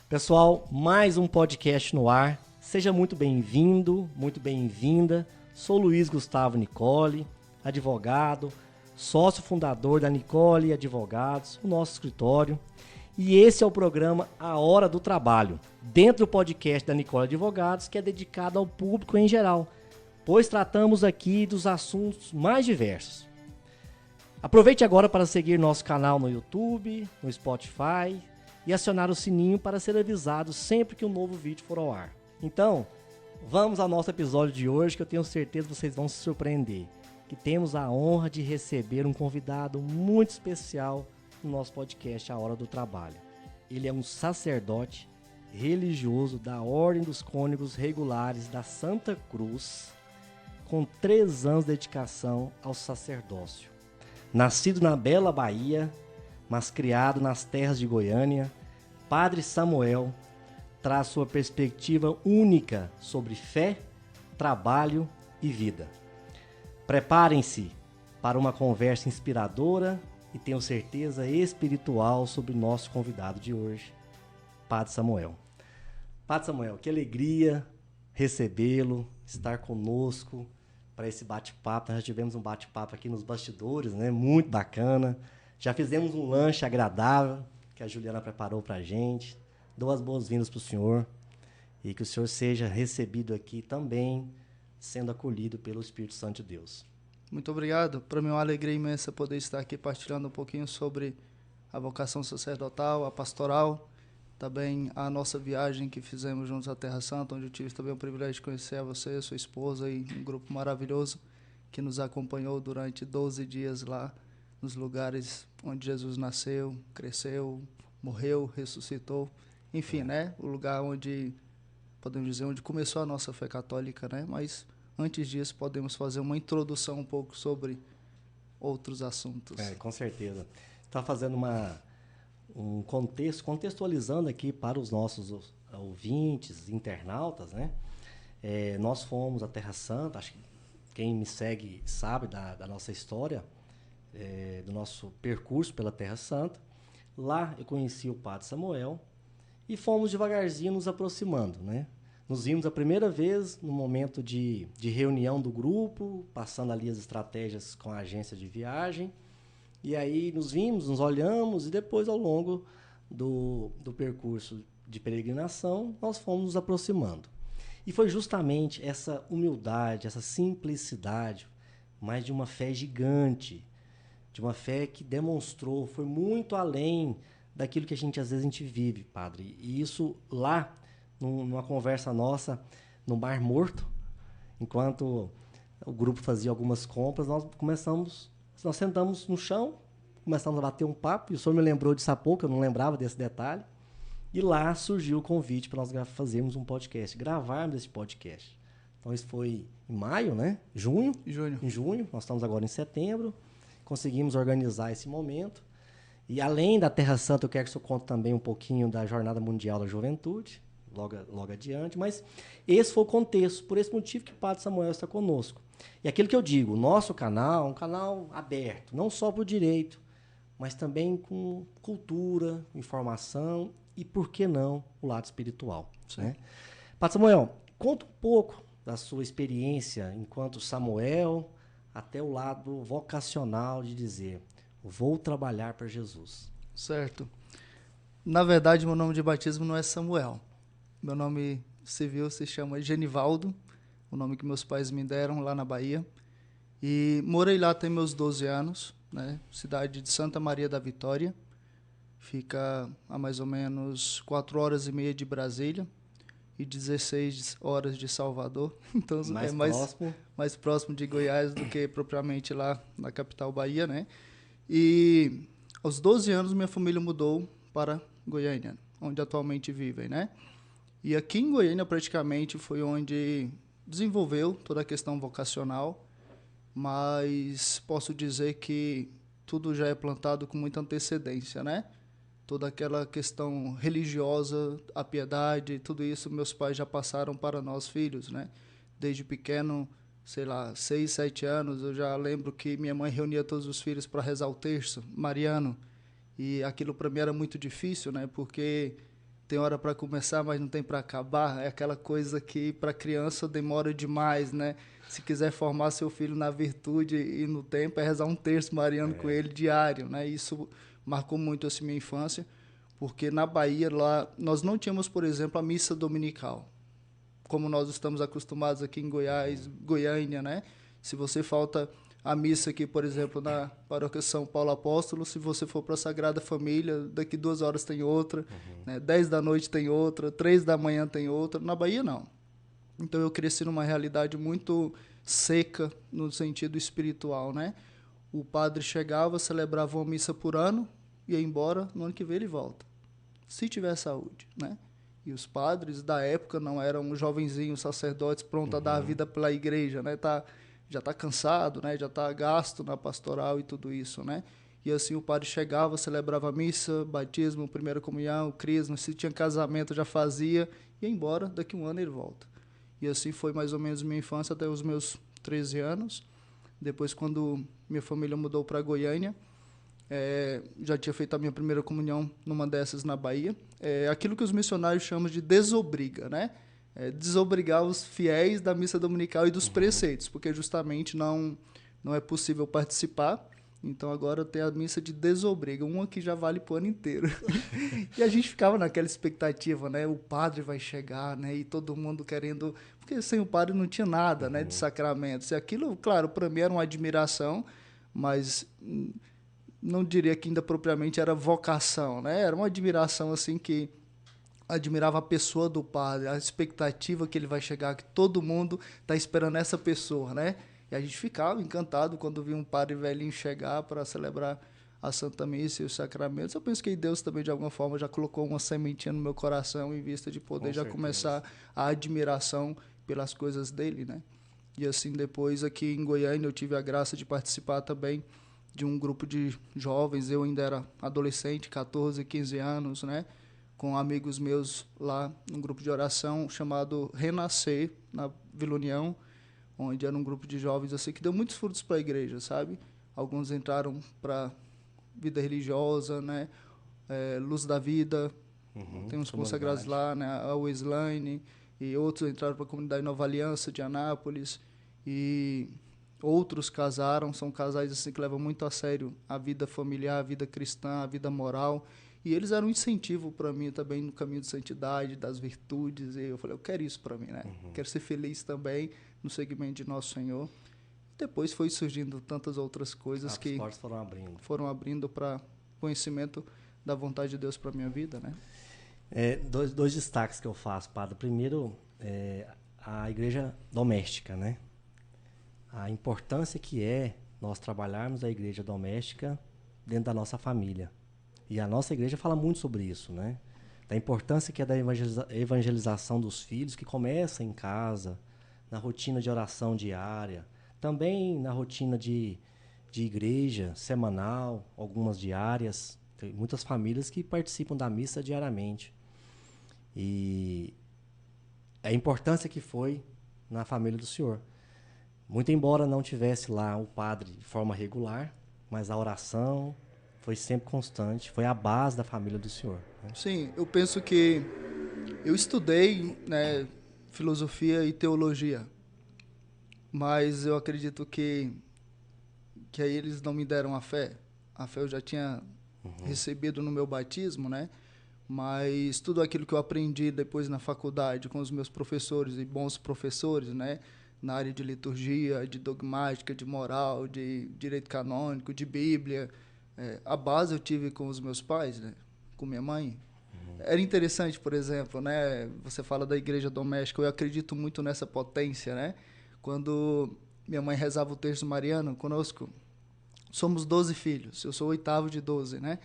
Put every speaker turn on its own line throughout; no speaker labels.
Pessoal, mais um podcast no ar. Seja muito bem-vindo, muito bem-vinda. Sou Luiz Gustavo Nicoli, advogado, sócio fundador da Nicoli Advogados, o nosso escritório. E esse é o programa A Hora do Trabalho, dentro do podcast da Nicoli Advogados, que é dedicado ao público em geral, pois tratamos aqui dos assuntos mais diversos. Aproveite agora para seguir nosso canal no YouTube, no Spotify e acionar o sininho para ser avisado sempre que um novo vídeo for ao ar. Então, vamos ao nosso episódio de hoje, que eu tenho certeza que vocês vão se surpreender. Que temos a honra de receber um convidado muito especial no nosso podcast A Hora do Trabalho. Ele é um sacerdote religioso da Ordem dos Cônegos Regulares da Santa Cruz, com 3 anos de dedicação ao sacerdócio. Nascido na bela Bahia, mas criado nas terras de Goiânia, Padre Samuel traz sua perspectiva única sobre fé, trabalho e vida. Preparem-se para uma conversa inspiradora e tenho certeza espiritual sobre o nosso convidado de hoje, Padre Samuel. Padre Samuel, que alegria recebê-lo, estar conosco para esse bate-papo. Nós já tivemos um bate-papo aqui nos bastidores, né? Muito bacana. Já fizemos um lanche agradável que a Juliana preparou para a gente. Dou as boas-vindas para o senhor e que o senhor seja recebido aqui também, sendo acolhido pelo Espírito Santo de Deus.
Muito obrigado. Para mim é uma alegria imensa poder estar aqui partilhando um pouquinho sobre a vocação sacerdotal, a pastoral, também a nossa viagem que fizemos juntos à Terra Santa, onde eu tive também o privilégio de conhecer a você, sua esposa e um grupo maravilhoso que nos acompanhou durante 12 dias lá nos lugares onde Jesus nasceu, cresceu, morreu, ressuscitou. Enfim, né? O lugar onde, podemos dizer, onde começou a nossa fé católica, né? Mas antes disso, podemos fazer uma introdução um pouco sobre outros assuntos.
Com certeza. Está fazendo contextualizando aqui para os nossos ouvintes, internautas, né? Nós fomos à Terra Santa, acho que quem me segue sabe da nossa história, do nosso percurso pela Terra Santa. Lá eu conheci o Padre Samuel e fomos devagarzinho nos aproximando, né? Nos vimos a primeira vez no momento de reunião do grupo, passando ali as estratégias com a agência de viagem. E aí nos vimos, nos olhamos e depois ao longo do percurso de peregrinação nós fomos nos aproximando. E foi justamente essa humildade, essa simplicidade, mas de uma fé gigante, de uma fé que demonstrou, foi muito além daquilo que às vezes a gente vive, padre. E isso lá, numa conversa nossa, no Mar Morto, enquanto o grupo fazia algumas compras, nós sentamos no chão, começamos a bater um papo, e o senhor me lembrou disso há pouco, eu não lembrava desse detalhe, e lá surgiu o convite para nós fazermos um podcast, gravarmos esse podcast. Então isso foi em maio, né? Em junho, nós estamos agora em setembro, conseguimos organizar esse momento. E além da Terra Santa, eu quero que o senhor conte também um pouquinho da Jornada Mundial da Juventude, logo adiante, mas esse foi o contexto, por esse motivo que o Padre Samuel está conosco. E aquilo que eu digo, o nosso canal é um canal aberto, não só para o direito, mas também com cultura, informação e, por que não, o lado espiritual. Né? Padre Samuel, conta um pouco da sua experiência enquanto Samuel, até o lado vocacional de dizer, vou trabalhar para Jesus.
Certo. Na verdade, meu nome de batismo não é Samuel. Meu nome civil se chama Genivaldo, o nome que meus pais me deram lá na Bahia. E morei lá até meus 12 anos, né? Cidade de Santa Maria da Vitória. Fica a mais ou menos 4 horas e meia de Brasília e 16 horas de Salvador. Então mais próximo de Goiás do que propriamente lá na capital Bahia, né? E aos 12 anos minha família mudou para Goiânia, onde atualmente vivem, né? E aqui em Goiânia praticamente foi onde desenvolveu toda a questão vocacional, mas posso dizer que tudo já é plantado com muita antecedência, né? Toda aquela questão religiosa, a piedade, tudo isso meus pais já passaram para nós filhos, né? Desde pequeno, 6, 7 anos, eu já lembro que minha mãe reunia todos os filhos para rezar o terço mariano, e aquilo para mim era muito difícil, né? Porque tem hora para começar, mas não tem para acabar. É aquela coisa que para criança demora demais, né? Se quiser formar seu filho na virtude e no tempo, é rezar um terço mariano com ele diário, né? Isso marcou muito assim minha infância, porque na Bahia lá nós não tínhamos, por exemplo, a missa dominical, como nós estamos acostumados aqui em Goiás, Goiânia, né? Se você falta a missa aqui, por exemplo, na paróquia São Paulo Apóstolo, se você for para a Sagrada Família, daqui 2 horas tem outra, né? 10 da noite tem outra, 3 da manhã tem outra. Na Bahia, não. Então, eu cresci numa realidade muito seca no sentido espiritual, né? O padre chegava, celebrava uma missa por ano, ia embora, no ano que vem ele volta, se tiver saúde, né? E os padres da época não eram jovenzinhos sacerdotes prontos a dar a vida pela igreja, né? Já está cansado, né? Já está gasto na pastoral e tudo isso, né? E assim o padre chegava, celebrava a missa, batismo, primeira comunhão, crisma, se tinha casamento já fazia, ia embora, daqui um ano ele volta. E assim foi mais ou menos minha infância até os meus 13 anos. Depois, quando minha família mudou para Goiânia, já tinha feito a minha primeira comunhão numa dessas na Bahia. Aquilo que os missionários chamam de desobriga, né? Desobrigar os fiéis da missa dominical e dos preceitos, porque justamente não é possível participar. Então agora tem a missa de desobriga, uma que já vale para o ano inteiro. E a gente ficava naquela expectativa, né? O padre vai chegar, né? E todo mundo querendo... Porque sem o padre não tinha nada, né? De sacramentos. E aquilo, claro, para mim era uma admiração, mas não diria que ainda propriamente era vocação, né? Era uma admiração assim que admirava a pessoa do padre, a expectativa que ele vai chegar, que todo mundo está esperando essa pessoa, né? E a gente ficava encantado quando via um padre velhinho chegar para celebrar a Santa Missa e os sacramentos. Eu penso que Deus também, de alguma forma, já colocou uma sementinha no meu coração em vista de poder já começar a admiração pelas coisas dele, né? E assim, depois aqui em Goiânia eu tive a graça de participar também de um grupo de jovens. Eu ainda era adolescente, 14, 15 anos, né? Com amigos meus lá num grupo de oração chamado Renascer, na Vila União, onde era um grupo de jovens assim que deu muitos frutos para a igreja, sabe? Alguns entraram para vida religiosa, né? Luz da Vida, tem uns consagrados lá, né? A Weslane, e outros entraram para a comunidade Nova Aliança de Anápolis, e outros casaram, são casais assim que levam muito a sério a vida familiar, a vida cristã, a vida moral. E eles eram um incentivo para mim também no caminho de santidade, das virtudes. E eu falei, eu quero isso para mim, né? Quero ser feliz também no segmento de Nosso Senhor. Depois foi surgindo tantas outras coisas que
as portas
foram abrindo para conhecimento da vontade de Deus para minha vida, né?
Dois destaques que eu faço, padre. Primeiro, a igreja doméstica, né? A importância que é nós trabalharmos a igreja doméstica dentro da nossa família. E a nossa igreja fala muito sobre isso, né? Da importância que é da evangelização dos filhos, que começa em casa, na rotina de oração diária, também na rotina de igreja semanal, algumas diárias. Tem muitas famílias que participam da missa diariamente. E a importância que foi na família do senhor. Muito embora não tivesse lá o padre de forma regular, mas a oração foi sempre constante, foi a base da família do senhor, né?
Sim, eu penso que eu estudei, né, filosofia e teologia, mas eu acredito que aí eles não me deram a fé. A fé eu já tinha recebido no meu batismo, né? Mas tudo aquilo que eu aprendi depois na faculdade com os meus professores e bons professores, né? Na área de liturgia, de dogmática, de moral, de direito canônico, de Bíblia. A base eu tive com os meus pais, né? Com minha mãe. Era interessante, por exemplo, né? Você fala da igreja doméstica, eu acredito muito nessa potência, né? Quando minha mãe rezava o terço mariano conosco, somos 12 filhos, eu sou o 8º de 12, né?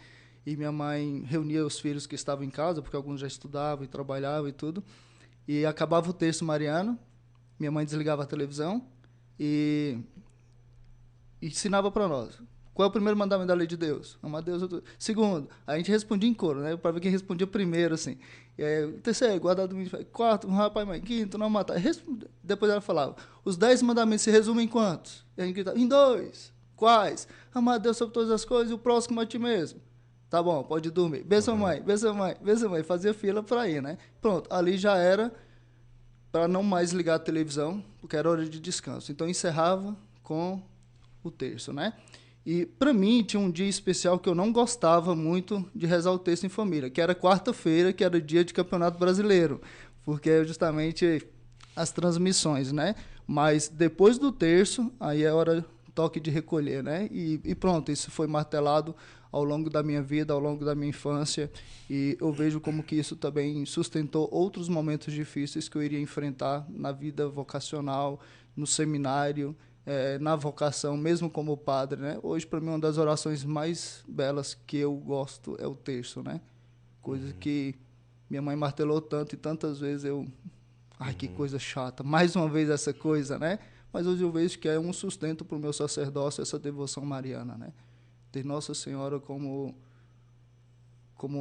E minha mãe reunia os filhos que estavam em casa, porque alguns já estudavam e trabalhavam e tudo, e acabava o terço mariano, minha mãe desligava a televisão e ensinava para nós. Qual é o primeiro mandamento da lei de Deus? Amar a Deus. Segundo, a gente respondia em coro, né? Para ver quem respondia primeiro, assim. Terceiro, guardar o domingo. Quarto, honrar pai e mãe. Quinto, não matar. Depois ela falava, os 10 mandamentos se resumem em quantos? E a gente gritava, em 2. Quais? Amar a Deus sobre todas as coisas e o próximo a ti mesmo. Tá bom, pode dormir. Benção, mãe, benção, mãe, benção, mãe. Fazia fila para ir, né? Pronto, ali já era para não mais ligar a televisão, porque era hora de descanso. Então, encerrava com o terço, né? E, para mim, tinha um dia especial que eu não gostava muito de rezar o terço em família, que era quarta-feira, que era o dia de Campeonato Brasileiro, porque é justamente as transmissões, né? Mas depois do terço, aí é hora toque de recolher, né? E pronto, isso foi martelado ao longo da minha vida, ao longo da minha infância, e eu vejo como que isso também sustentou outros momentos difíceis que eu iria enfrentar na vida vocacional, no seminário, na vocação, mesmo como padre, né? Hoje, para mim, uma das orações mais belas que eu gosto é o terço, né? Coisa que minha mãe martelou tanto e tantas vezes eu... Ai, que coisa chata. Mais uma vez essa coisa, né? Mas hoje eu vejo que é um sustento para o meu sacerdócio, essa devoção mariana, né? Ter Nossa Senhora como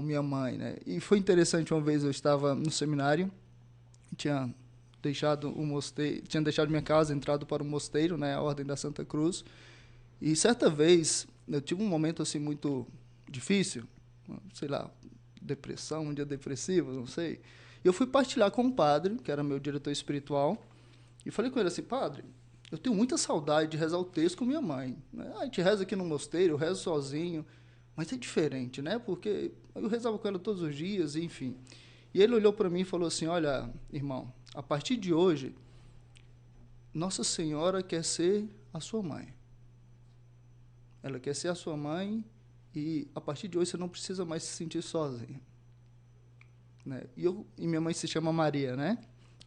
minha mãe, né? E foi interessante, uma vez eu estava no seminário, tinha deixado o mosteiro, tinha deixado minha casa, entrado para o mosteiro, né, a Ordem da Santa Cruz. E certa vez eu tive um momento assim muito difícil, sei lá, depressão, um dia depressivo, não sei. E eu fui partilhar com o padre, que era meu diretor espiritual, e falei com ele assim: padre, eu tenho muita saudade de rezar o texto com minha mãe, né? A gente reza aqui no mosteiro, eu rezo sozinho, mas é diferente, né? Porque eu rezava com ela todos os dias, enfim. E ele olhou para mim e falou assim: olha, irmão, a partir de hoje, Nossa Senhora quer ser a sua mãe. Ela quer ser a sua mãe e a partir de hoje você não precisa mais se sentir sozinho. Né? E minha mãe se chama Maria, né?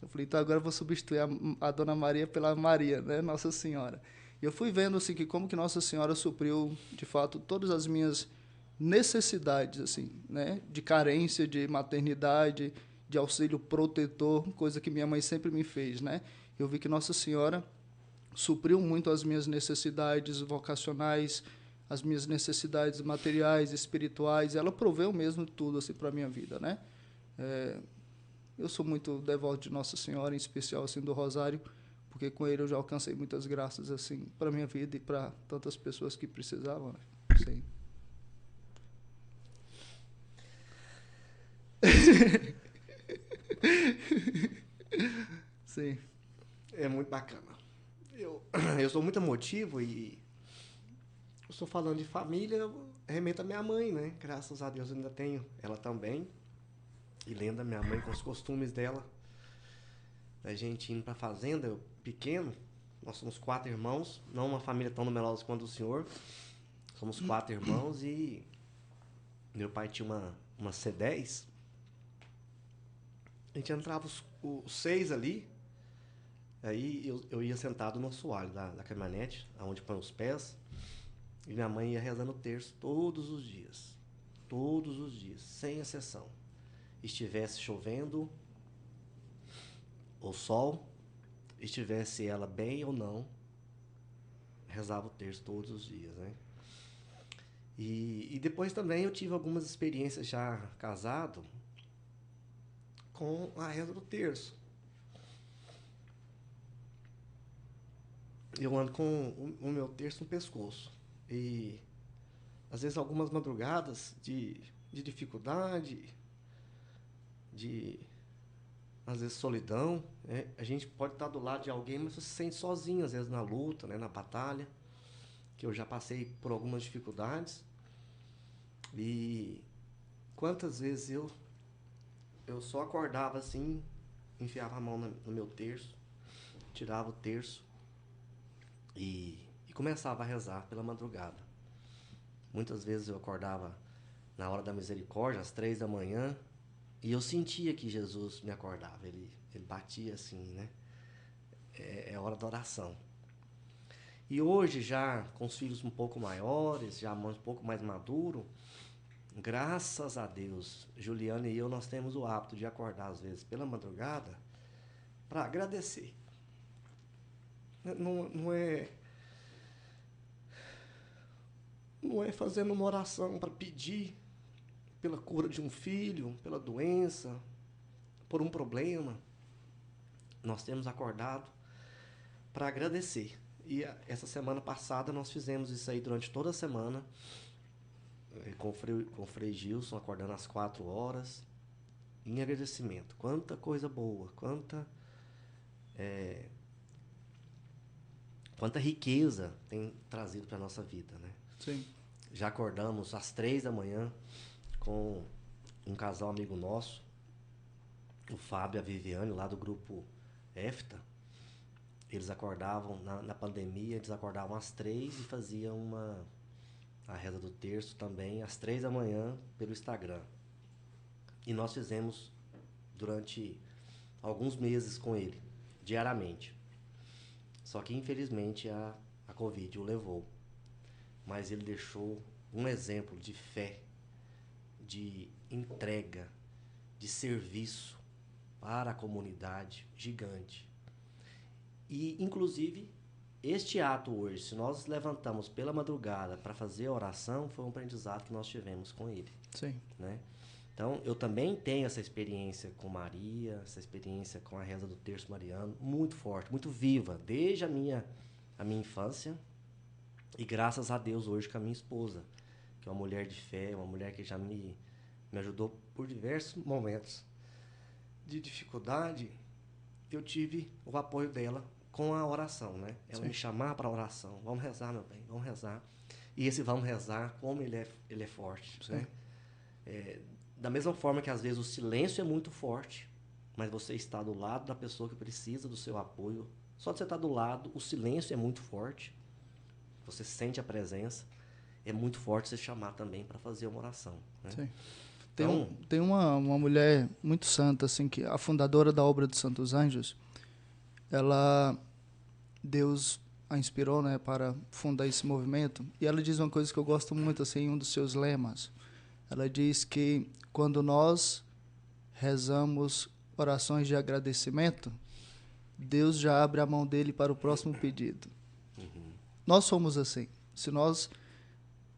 Eu falei, então agora eu vou substituir a Dona Maria pela Maria, né? Nossa Senhora. E eu fui vendo assim que como que Nossa Senhora supriu, de fato, todas as minhas necessidades, assim, né? De carência, de maternidade, de auxílio protetor, coisa que minha mãe sempre me fez, né? Eu vi que Nossa Senhora supriu muito as minhas necessidades vocacionais, as minhas necessidades materiais, espirituais. Ela proveu mesmo tudo assim para a minha vida, né? Eu sou muito devoto de Nossa Senhora, em especial assim do Rosário, porque com ele eu já alcancei muitas graças assim para minha vida e para tantas pessoas que precisavam, né? Sim. Sim.
É muito bacana. Eu sou muito emotivo e eu estou falando de família, eu remeto a minha mãe, né? Graças a Deus eu ainda tenho ela também. E lembra minha mãe com os costumes dela. A gente indo pra fazenda, eu pequeno, nós somos 4 irmãos, não uma família tão numerosa quanto o senhor. Somos 4 irmãos e meu pai tinha uma C10. A gente entrava os 6 ali, aí eu ia sentado no assoalho da caminhonete, aonde põe os pés, e minha mãe ia rezando o terço todos os dias, sem exceção. Estivesse chovendo ou sol, estivesse ela bem ou não, rezava o terço todos os dias, né? E depois também eu tive algumas experiências já casado com a reza do terço. Eu ando com o meu terço no pescoço. E às vezes algumas madrugadas de dificuldade, de às vezes solidão, né? A gente pode estar do lado de alguém, mas você se sente sozinho, às vezes na luta, né? Na batalha, que eu já passei por algumas dificuldades. E quantas vezes eu só acordava assim, enfiava a mão no meu terço, tirava o terço e começava a rezar pela madrugada. Muitas vezes eu acordava na hora da misericórdia, às 3 da manhã, e eu sentia que Jesus me acordava. Ele batia assim, né? É hora da oração. E hoje, já com os filhos um pouco maiores, já um pouco mais maduro, graças a Deus, Juliana e eu, nós temos o hábito de acordar às vezes pela madrugada para agradecer. Não é fazendo uma oração para pedir pela cura de um filho, pela doença, por um problema. Nós temos acordado para agradecer. E essa semana passada nós fizemos isso aí durante toda a semana. com o Frei Gilson, acordando às 4 horas, em agradecimento. Quanta coisa boa, quanta riqueza tem trazido para a nossa vida, né?
Sim.
Já acordamos às 3 da manhã com um casal amigo nosso, o Fábio e a Viviane, lá do grupo EFTA. Eles acordavam, na pandemia, eles acordavam às 3 e faziam a reza do terço também às 3 da manhã pelo Instagram. E nós fizemos durante alguns meses com ele, diariamente. Só que infelizmente a Covid o levou. Mas ele deixou um exemplo de fé, de entrega, de serviço para a comunidade gigante. E, inclusive, este ato hoje, se nós levantamos pela madrugada para fazer a oração, foi um aprendizado que nós tivemos com ele.
Sim.
Né? Então, eu também tenho essa experiência com Maria, essa experiência com a reza do terço mariano, muito forte, muito viva, desde a minha infância. E graças a Deus hoje com a minha esposa, que é uma mulher de fé, uma mulher que já me ajudou por diversos momentos de dificuldade. Eu tive o apoio dela com a oração, né? Ela me chamava para a oração. Vamos rezar, meu bem, vamos rezar. E esse vamos rezar, como ele é forte, né? Da mesma forma que às vezes o silêncio é muito forte, mas você está do lado da pessoa que precisa do seu apoio. Só de você estar do lado, o silêncio é muito forte. Você sente a presença. É muito forte você chamar também para fazer uma oração, né?
Sim.
Então,
Tem uma mulher muito santa, assim, que a fundadora da obra dos Santos Anjos, Deus a inspirou, né, para fundar esse movimento, e ela diz uma coisa que eu gosto muito, assim, um dos seus lemas. Ela diz que quando nós rezamos orações de agradecimento, Deus já abre a mão dele para o próximo pedido. Nós somos assim. Se nós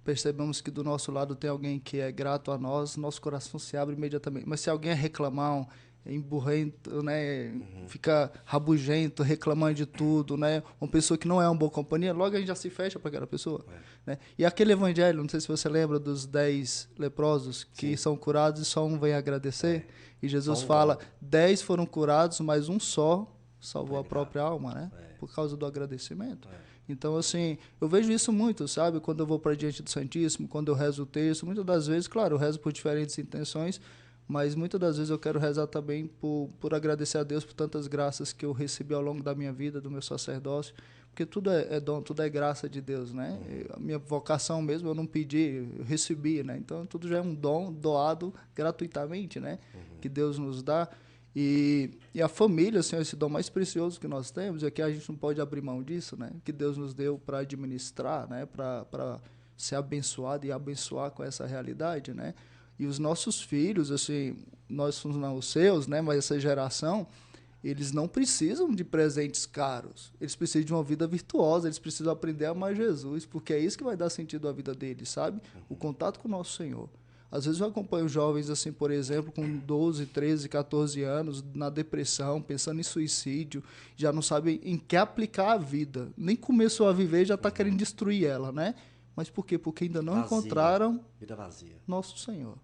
percebemos que do nosso lado tem alguém que é grato a nós, nosso coração se abre imediatamente. Mas se alguém é reclamão, é emburrento, né, fica rabugento, reclamando de tudo, né, uma pessoa que não é uma boa companhia, logo a gente já se fecha para aquela pessoa. Né? E aquele evangelho, não sei se você lembra dos 10 leprosos que são curados e só um vem agradecer. E Jesus fala, 10 foram curados, mas um só salvou a própria alma, né? Por causa do agradecimento. Então, assim, eu vejo isso muito, sabe? Quando eu vou para diante do Santíssimo, quando eu rezo o texto, muitas das vezes, claro, eu rezo por diferentes intenções, mas muitas das vezes eu quero rezar também por agradecer a Deus por tantas graças que eu recebi ao longo da minha vida, do meu sacerdócio, porque tudo é dom, tudo é graça de Deus, né? A minha vocação mesmo eu não pedi, eu recebi, né? Então, tudo já é um dom doado gratuitamente, né? Que Deus nos dá. E a família, assim, é esse dom mais precioso que nós temos, é que a gente não pode abrir mão disso, né? Que Deus nos deu para administrar, né? Para ser abençoado e abençoar com essa realidade, né? E os nossos filhos, assim, nós somos não os seus, né? Mas essa geração, eles não precisam de presentes caros. Eles precisam de uma vida virtuosa, eles precisam aprender a amar Jesus, porque é isso que vai dar sentido à vida deles, sabe? O contato com o nosso Senhor. Às vezes eu acompanho jovens, assim, por exemplo, com 12, 13, 14 anos, na depressão, pensando em suicídio, já não sabem em que aplicar a vida. Nem começou a viver, já está querendo destruir ela, né? Mas por quê? Porque ainda não encontraram
vida vazia.
Nosso Senhor.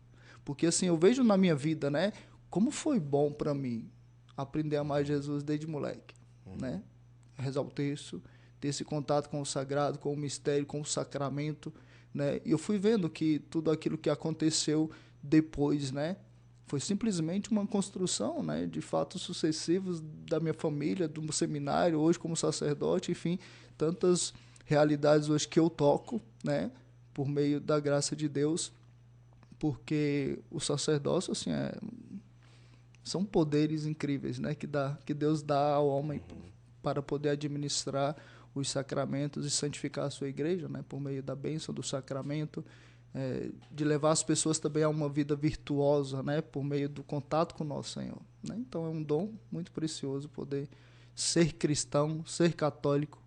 Porque, assim, eu vejo na minha vida, né? Como foi bom para mim aprender a amar Jesus desde moleque, né? Rezar o texto, ter esse contato com o sagrado, com o mistério, com o sacramento, né? E eu fui vendo que tudo aquilo que aconteceu depois, né, foi simplesmente uma construção, né, de fatos sucessivos da minha família, do seminário, hoje como sacerdote, enfim, tantas realidades hoje que eu toco, né, por meio da graça de Deus, porque o sacerdócio, assim, são poderes incríveis, né, que Deus dá ao homem para poder administrar os sacramentos e santificar a sua igreja, né, por meio da bênção do sacramento, de levar as pessoas também a uma vida virtuosa, né, por meio do contato com o nosso Senhor. Né? Então é um dom muito precioso poder ser cristão, ser católico,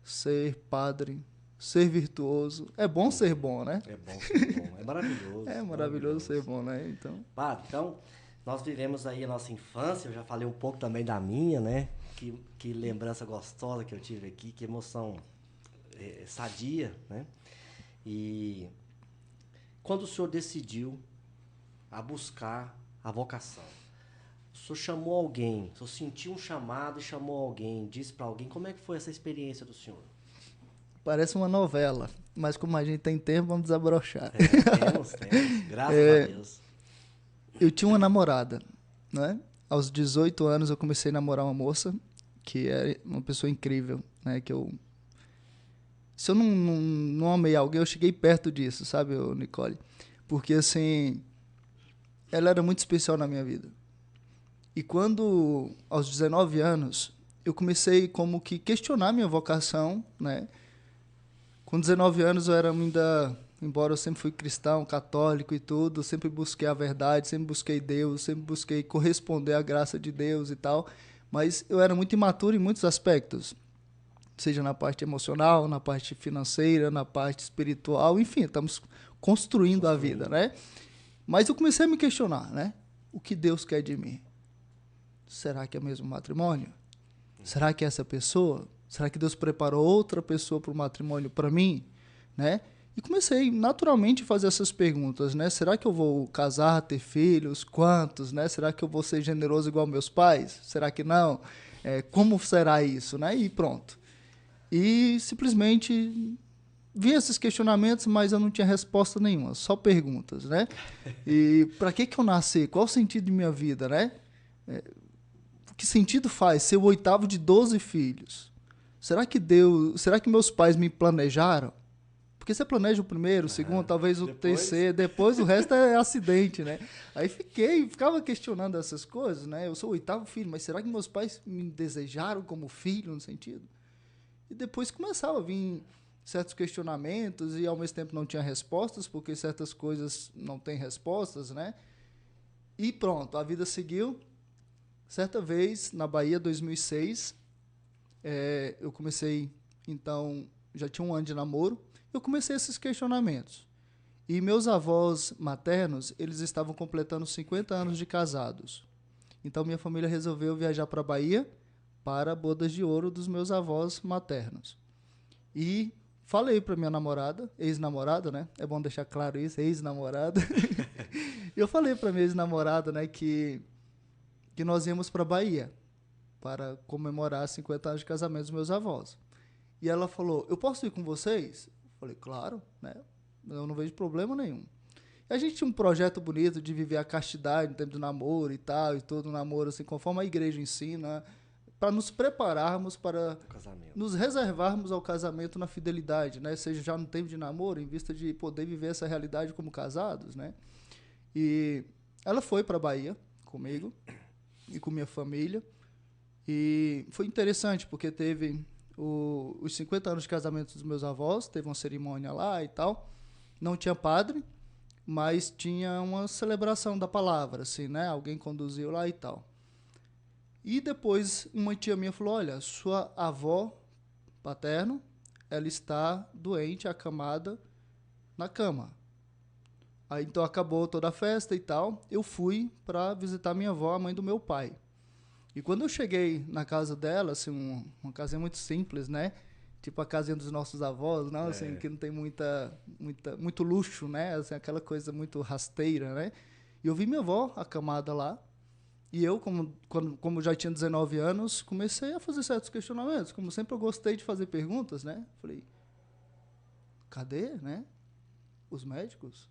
ser padre, ser virtuoso. É bom ser bom, né?
É bom ser bom, é maravilhoso.
É maravilhoso ser bom, né?
Então, nós vivemos aí a nossa infância, eu já falei um pouco também da minha, né? Que lembrança gostosa que eu tive aqui, que emoção sadia, né? E
quando o senhor decidiu a buscar a vocação? O senhor chamou alguém, o senhor sentiu um chamado e chamou alguém, disse para alguém, como é que foi essa experiência do senhor?
Parece uma novela, mas como a gente tem tempo, vamos desabrochar.
Temos, graças a Deus.
Eu tinha uma namorada, né? Aos 18 anos eu comecei a namorar uma moça que é uma pessoa incrível, né? Se eu não amei alguém, eu cheguei perto disso, sabe, Nicole? Porque, assim, ela era muito especial na minha vida. E quando, aos 19 anos, eu comecei como que questionar minha vocação, né? Com 19 anos eu era ainda, embora eu sempre fui cristão, católico e tudo, sempre busquei a verdade, sempre busquei Deus, sempre busquei corresponder à graça de Deus e tal, mas eu era muito imaturo em muitos aspectos, seja na parte emocional, na parte financeira, na parte espiritual, enfim, estamos construindo a vida, né? Mas eu comecei a me questionar, né? O que Deus quer de mim? Será que é mesmo matrimônio? Será que é essa pessoa? Será que Deus preparou outra pessoa para o matrimônio para mim? Né? E comecei naturalmente a fazer essas perguntas, né? Será que eu vou casar, ter filhos? Quantos? Né? Será que eu vou ser generoso igual meus pais? Será que não? Como será isso? Né? E pronto. E simplesmente vi esses questionamentos, mas eu não tinha resposta nenhuma, só perguntas, né? E para que eu nasci? Qual o sentido de minha vida, né? Que sentido faz ser o 8º de 12 filhos? Será que meus pais me planejaram? Porque você planeja o primeiro, o segundo, talvez o terceiro, depois o resto é acidente, né? Aí ficava questionando essas coisas, né? Eu sou o 8º filho, mas será que meus pais me desejaram como filho, no sentido? E depois começava a vir certos questionamentos e ao mesmo tempo não tinha respostas, porque certas coisas não têm respostas, né? E pronto, a vida seguiu. Certa vez, na Bahia, 2006, eu comecei, então, já tinha um ano de namoro, eu comecei esses questionamentos. E meus avós maternos, eles estavam completando 50 anos de casados. Então, minha família resolveu viajar para a Bahia para a bodas de ouro dos meus avós maternos. E falei para minha namorada, ex-namorada, né? É bom deixar claro isso, ex-namorada. Eu falei para minha ex-namorada, né, que nós íamos para a Bahia para comemorar 50 anos de casamento dos meus avós. E ela falou, eu posso ir com vocês? Eu falei, claro, né? Eu não vejo problema nenhum. E a gente tinha um projeto bonito de viver a castidade no tempo do namoro e tal, e todo o namoro, assim, conforme a igreja ensina, para nos prepararmos para nos reservarmos ao casamento na fidelidade, né? Seja já no tempo de namoro, em vista de poder viver essa realidade como casados, né? E ela foi para a Bahia comigo e com minha família. E foi interessante, porque teve os 50 anos de casamento dos meus avós, teve uma cerimônia lá e tal. Não tinha padre, mas tinha uma celebração da palavra, assim, né? Alguém conduziu lá e tal. E depois uma tia minha falou, olha, sua avó paterna, ela está doente, acamada na cama. Aí então acabou toda a festa e tal. Eu fui para visitar minha avó, a mãe do meu pai. E quando eu cheguei na casa dela, assim, uma casinha muito simples, né? Tipo a casinha dos nossos avós, não? Assim, que não tem muito luxo, né? Assim, aquela coisa muito rasteira, né? E eu vi minha avó acamada lá. E eu, como já tinha 19 anos, comecei a fazer certos questionamentos. Como sempre eu gostei de fazer perguntas, né? Falei, cadê, né? Os médicos?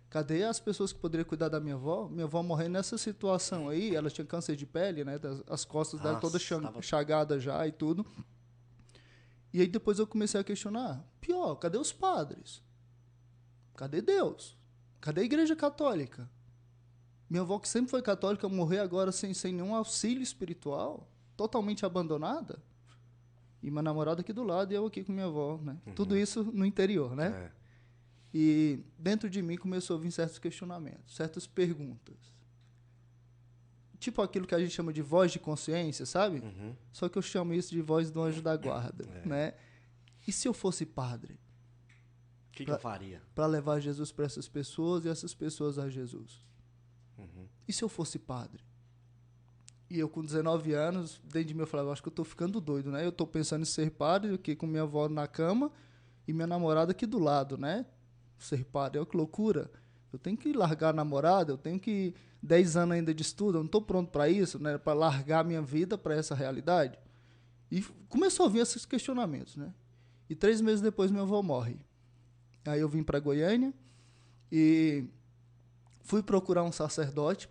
Cadê as pessoas que poderiam cuidar da minha avó? Minha avó morrendo nessa situação aí, ela tinha câncer de pele, né? As costas dela todas chagadas já e tudo. E aí depois eu comecei a questionar. Pior, cadê os padres? Cadê Deus? Cadê a igreja católica? Minha avó, que sempre foi católica, morreu agora sem nenhum auxílio espiritual? Totalmente abandonada? E meu namorado aqui do lado e eu aqui com minha avó, né? Uhum. Tudo isso no interior, né? E dentro de mim começou a vir certos questionamentos, certas perguntas. Tipo aquilo que a gente chama de voz de consciência, sabe? Uhum. Só que eu chamo isso de voz do anjo da guarda, né? E se eu fosse padre?
O que eu faria?
Para levar Jesus para essas pessoas e essas pessoas a Jesus.
Uhum.
E se eu fosse padre? E eu com 19 anos, dentro de mim eu falava, acho que eu estou ficando doido, né? Eu estou pensando em ser padre, aqui com minha avó na cama e minha namorada aqui do lado, né? ser padre, olha que loucura. Eu tenho que largar a namorada, eu tenho que 10 anos ainda de estudo, eu não estou pronto para isso, né? Para largar a minha vida para essa realidade. E começou a vir esses questionamentos, né? E 3 meses depois meu avô morre. Aí eu vim para Goiânia e fui procurar um sacerdote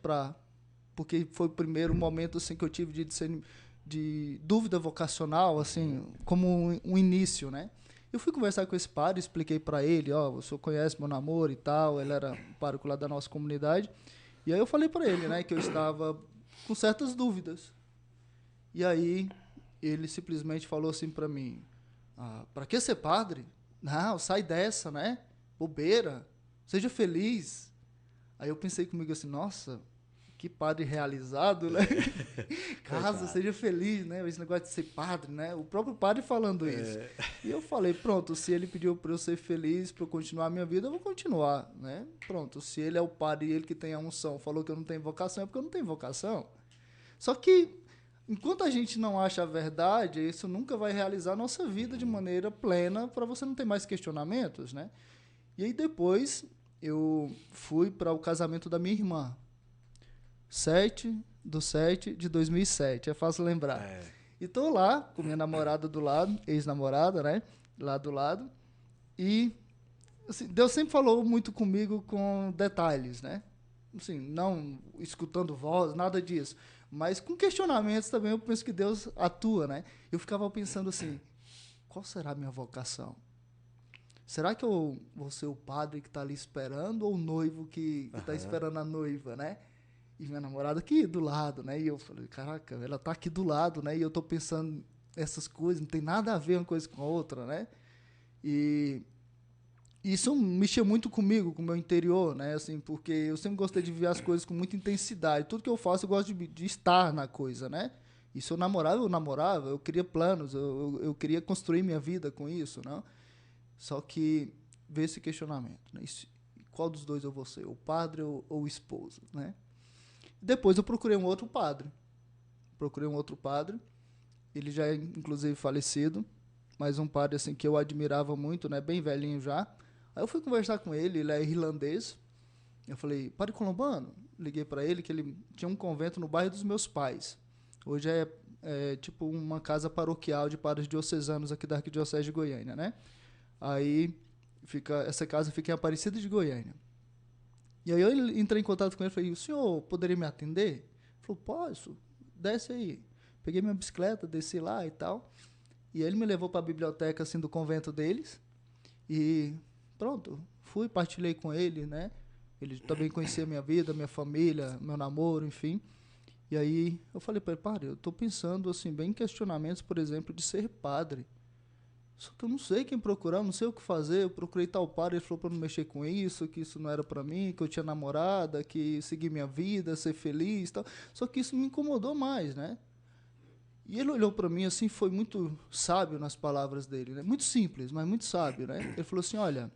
porque foi o primeiro momento assim que eu tive de dúvida vocacional, assim, como um início, né? Eu fui conversar com esse padre, expliquei para ele, o senhor conhece meu namoro e tal, ele era pároco lá da nossa comunidade. E aí eu falei para ele, né, que eu estava com certas dúvidas. E aí ele simplesmente falou assim para mim, para que ser padre? Não, sai dessa, né? Bobeira, seja feliz. Aí eu pensei comigo assim, nossa, que padre realizado, né? Casa, seja feliz, né? Esse negócio de ser padre, né? O próprio padre falando isso. E eu falei, pronto, se ele pediu para eu ser feliz, para eu continuar a minha vida, eu vou continuar, né? Pronto, se ele é o padre e ele que tem a unção falou que eu não tenho vocação, é porque eu não tenho vocação. Só que, enquanto a gente não acha a verdade, isso nunca vai realizar a nossa vida de maneira plena para você não ter mais questionamentos, né? E aí depois eu fui para o casamento da minha irmã. 7/7/2007, é fácil lembrar. E tô lá com minha namorada do lado, ex-namorada, né? Lá do lado. E assim, Deus sempre falou muito comigo com detalhes, né? Assim, não escutando voz, nada disso. Mas com questionamentos também eu penso que Deus atua, né? Eu ficava pensando assim, qual será a minha vocação? Será que eu vou ser o padre que está ali esperando ou o noivo que está esperando a noiva, né? E minha namorada aqui do lado, né? E eu falei, caraca, ela tá aqui do lado, né? E eu tô pensando essas coisas, não tem nada a ver uma coisa com a outra, né? E isso mexia muito comigo, com o meu interior, né? Assim, porque eu sempre gostei de ver as coisas com muita intensidade. Tudo que eu faço, eu gosto de estar na coisa, né? E se eu namorava, eu queria planos, eu queria construir minha vida com isso, né? Só que veio esse questionamento, né? Qual dos dois eu vou ser, o padre ou o esposo, né? Depois eu procurei um outro padre. Ele já é, inclusive, falecido, mas um padre assim, que eu admirava muito, né? Bem velhinho já. Aí eu fui conversar com ele, ele é irlandês. Eu falei, padre Colombano, liguei para ele que ele tinha um convento no bairro dos meus pais. Hoje é tipo uma casa paroquial de padres diocesanos aqui da Arquidiocese de Goiânia, né? Aí essa casa fica em Aparecida de Goiânia. E aí eu entrei em contato com ele e falei, o senhor poderia me atender? Ele falou, posso, desce aí. Peguei minha bicicleta, desci lá e tal. E ele me levou para a biblioteca assim, do convento deles. E pronto, fui, partilhei com ele, né? Ele também conhecia minha vida, minha família, meu namoro, enfim. E aí eu falei para ele, padre, eu estou pensando assim, bem em questionamentos, por exemplo, de ser padre. Só que eu não sei quem procurar, não sei o que fazer. Eu procurei tal padre, ele falou para não mexer com isso, que isso não era para mim, que eu tinha namorada, que seguir minha vida, ser feliz, tal. Só que isso me incomodou mais, né? E ele olhou para mim assim, foi muito sábio nas palavras dele, né? Muito simples, mas muito sábio, né? Ele falou assim, olha,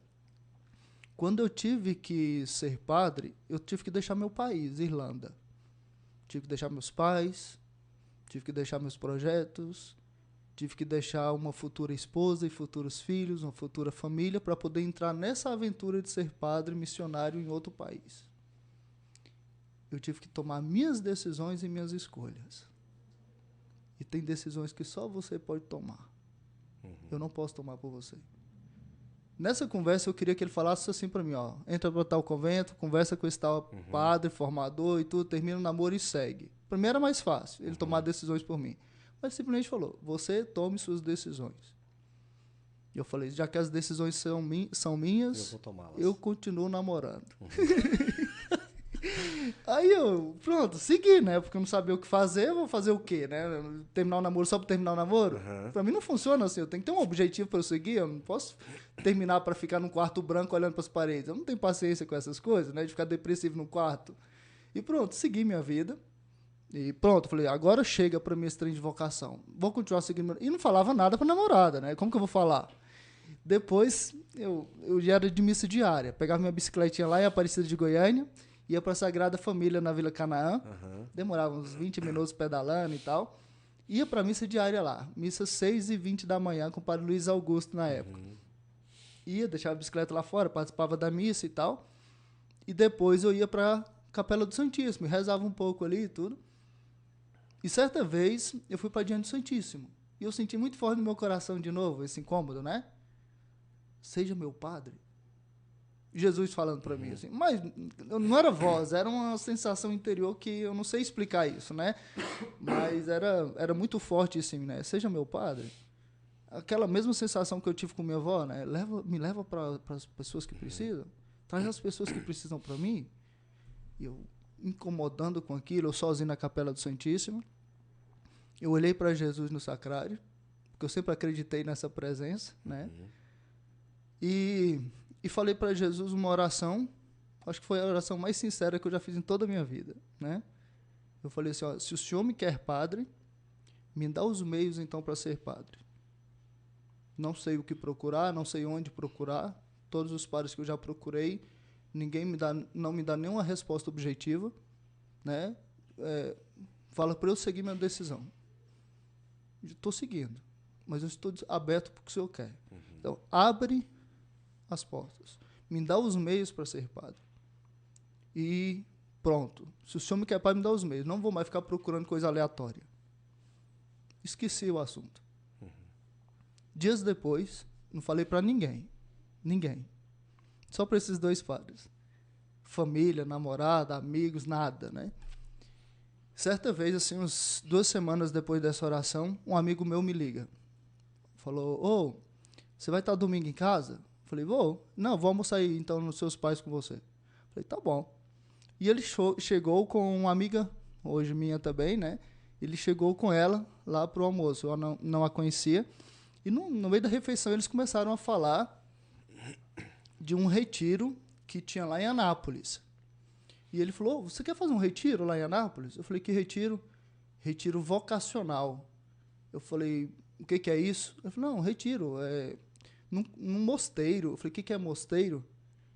quando eu tive que ser padre, eu tive que deixar meu país, Irlanda. Tive que deixar meus pais, tive que deixar meus projetos, tive que deixar uma futura esposa e futuros filhos, uma futura família, para poder entrar nessa aventura de ser padre missionário em outro país. Eu tive que tomar minhas decisões e minhas escolhas. E tem decisões que só você pode tomar. Eu não posso tomar por você. Nessa conversa, eu queria que ele falasse assim para mim, entra para tal convento, conversa com esse tal padre, formador e tudo, termina o namoro e segue. Para mim era mais fácil ele tomar decisões por mim. Mas simplesmente falou, você tome suas decisões. E eu falei, já que as decisões são minhas, eu continuo namorando. Aí eu, pronto, segui, né? Porque eu não sabia o que fazer, eu vou fazer o quê, né? Terminar o namoro só para terminar o namoro? Pra mim não funciona assim, eu tenho que ter um objetivo para eu seguir, eu não posso terminar para ficar num quarto branco olhando para as paredes. Eu não tenho paciência com essas coisas, né? De ficar depressivo no quarto. E pronto, segui minha vida. E pronto, falei, agora chega para mim esse trem de vocação. Vou continuar seguindo. E não falava nada para namorada, né? Como que eu vou falar? Depois, eu já era de missa diária. Pegava minha bicicletinha lá em Aparecida de Goiânia, ia para a Sagrada Família na Vila Canaã. Demorava uns 20 minutos pedalando e tal. Ia para a missa diária lá. Missa 6h20 da manhã com o padre Luiz Augusto na época. ia, deixava a bicicleta lá fora, participava da missa e tal. E depois eu ia para Capela do Santíssimo, e rezava um pouco ali e tudo. E certa vez eu fui para diante do Santíssimo. E eu senti muito forte no meu coração de novo, esse incômodo, né? Seja meu padre. Jesus falando para mim assim. Mas não era voz, era uma sensação interior que eu não sei explicar isso, né? Mas era muito forte isso em mim, né? Seja meu padre. Aquela mesma sensação que eu tive com minha avó, né? Me leva para as pessoas que precisam. Traz as pessoas que precisam para mim. E eu, incomodando com aquilo, eu sozinho na Capela do Santíssimo, eu olhei para Jesus no sacrário, porque eu sempre acreditei nessa presença, né? E falei para Jesus uma oração, acho que foi a oração mais sincera que eu já fiz em toda a minha vida, né? Eu falei assim, ó, se o Senhor me quer padre, me dá os meios então para ser padre. Não sei o que procurar, não sei onde procurar, todos os padres que eu já procurei, ninguém não me dá nenhuma resposta objetiva, né? Fala para eu seguir minha decisão. Estou seguindo, mas eu estou aberto para o que o Senhor quer. Então, abre as portas. Me dá os meios para ser padre. E pronto. Se o Senhor me quer padre, me dá os meios. Não vou mais ficar procurando coisa aleatória. Esqueci o assunto. Dias depois, não falei para ninguém. Ninguém. Só para esses dois padres. Família, namorada, amigos, nada, né? Certa vez, assim, uns 2 semanas depois dessa oração, um amigo meu me liga. Falou, ô, você vai estar domingo em casa? Falei, vou. Não, vou almoçar aí, então, nos seus pais com você. Falei, tá bom. E ele chegou com uma amiga, hoje minha também, né? Ele chegou com ela lá pro almoço. Eu não a conhecia. E no meio da refeição, eles começaram a falar de um retiro que tinha lá em Anápolis. E ele falou, você quer fazer um retiro lá em Anápolis? Eu falei, que retiro? Retiro vocacional. Eu falei, o que é isso? Ele falou, não, retiro, num mosteiro. Eu falei, o que é mosteiro?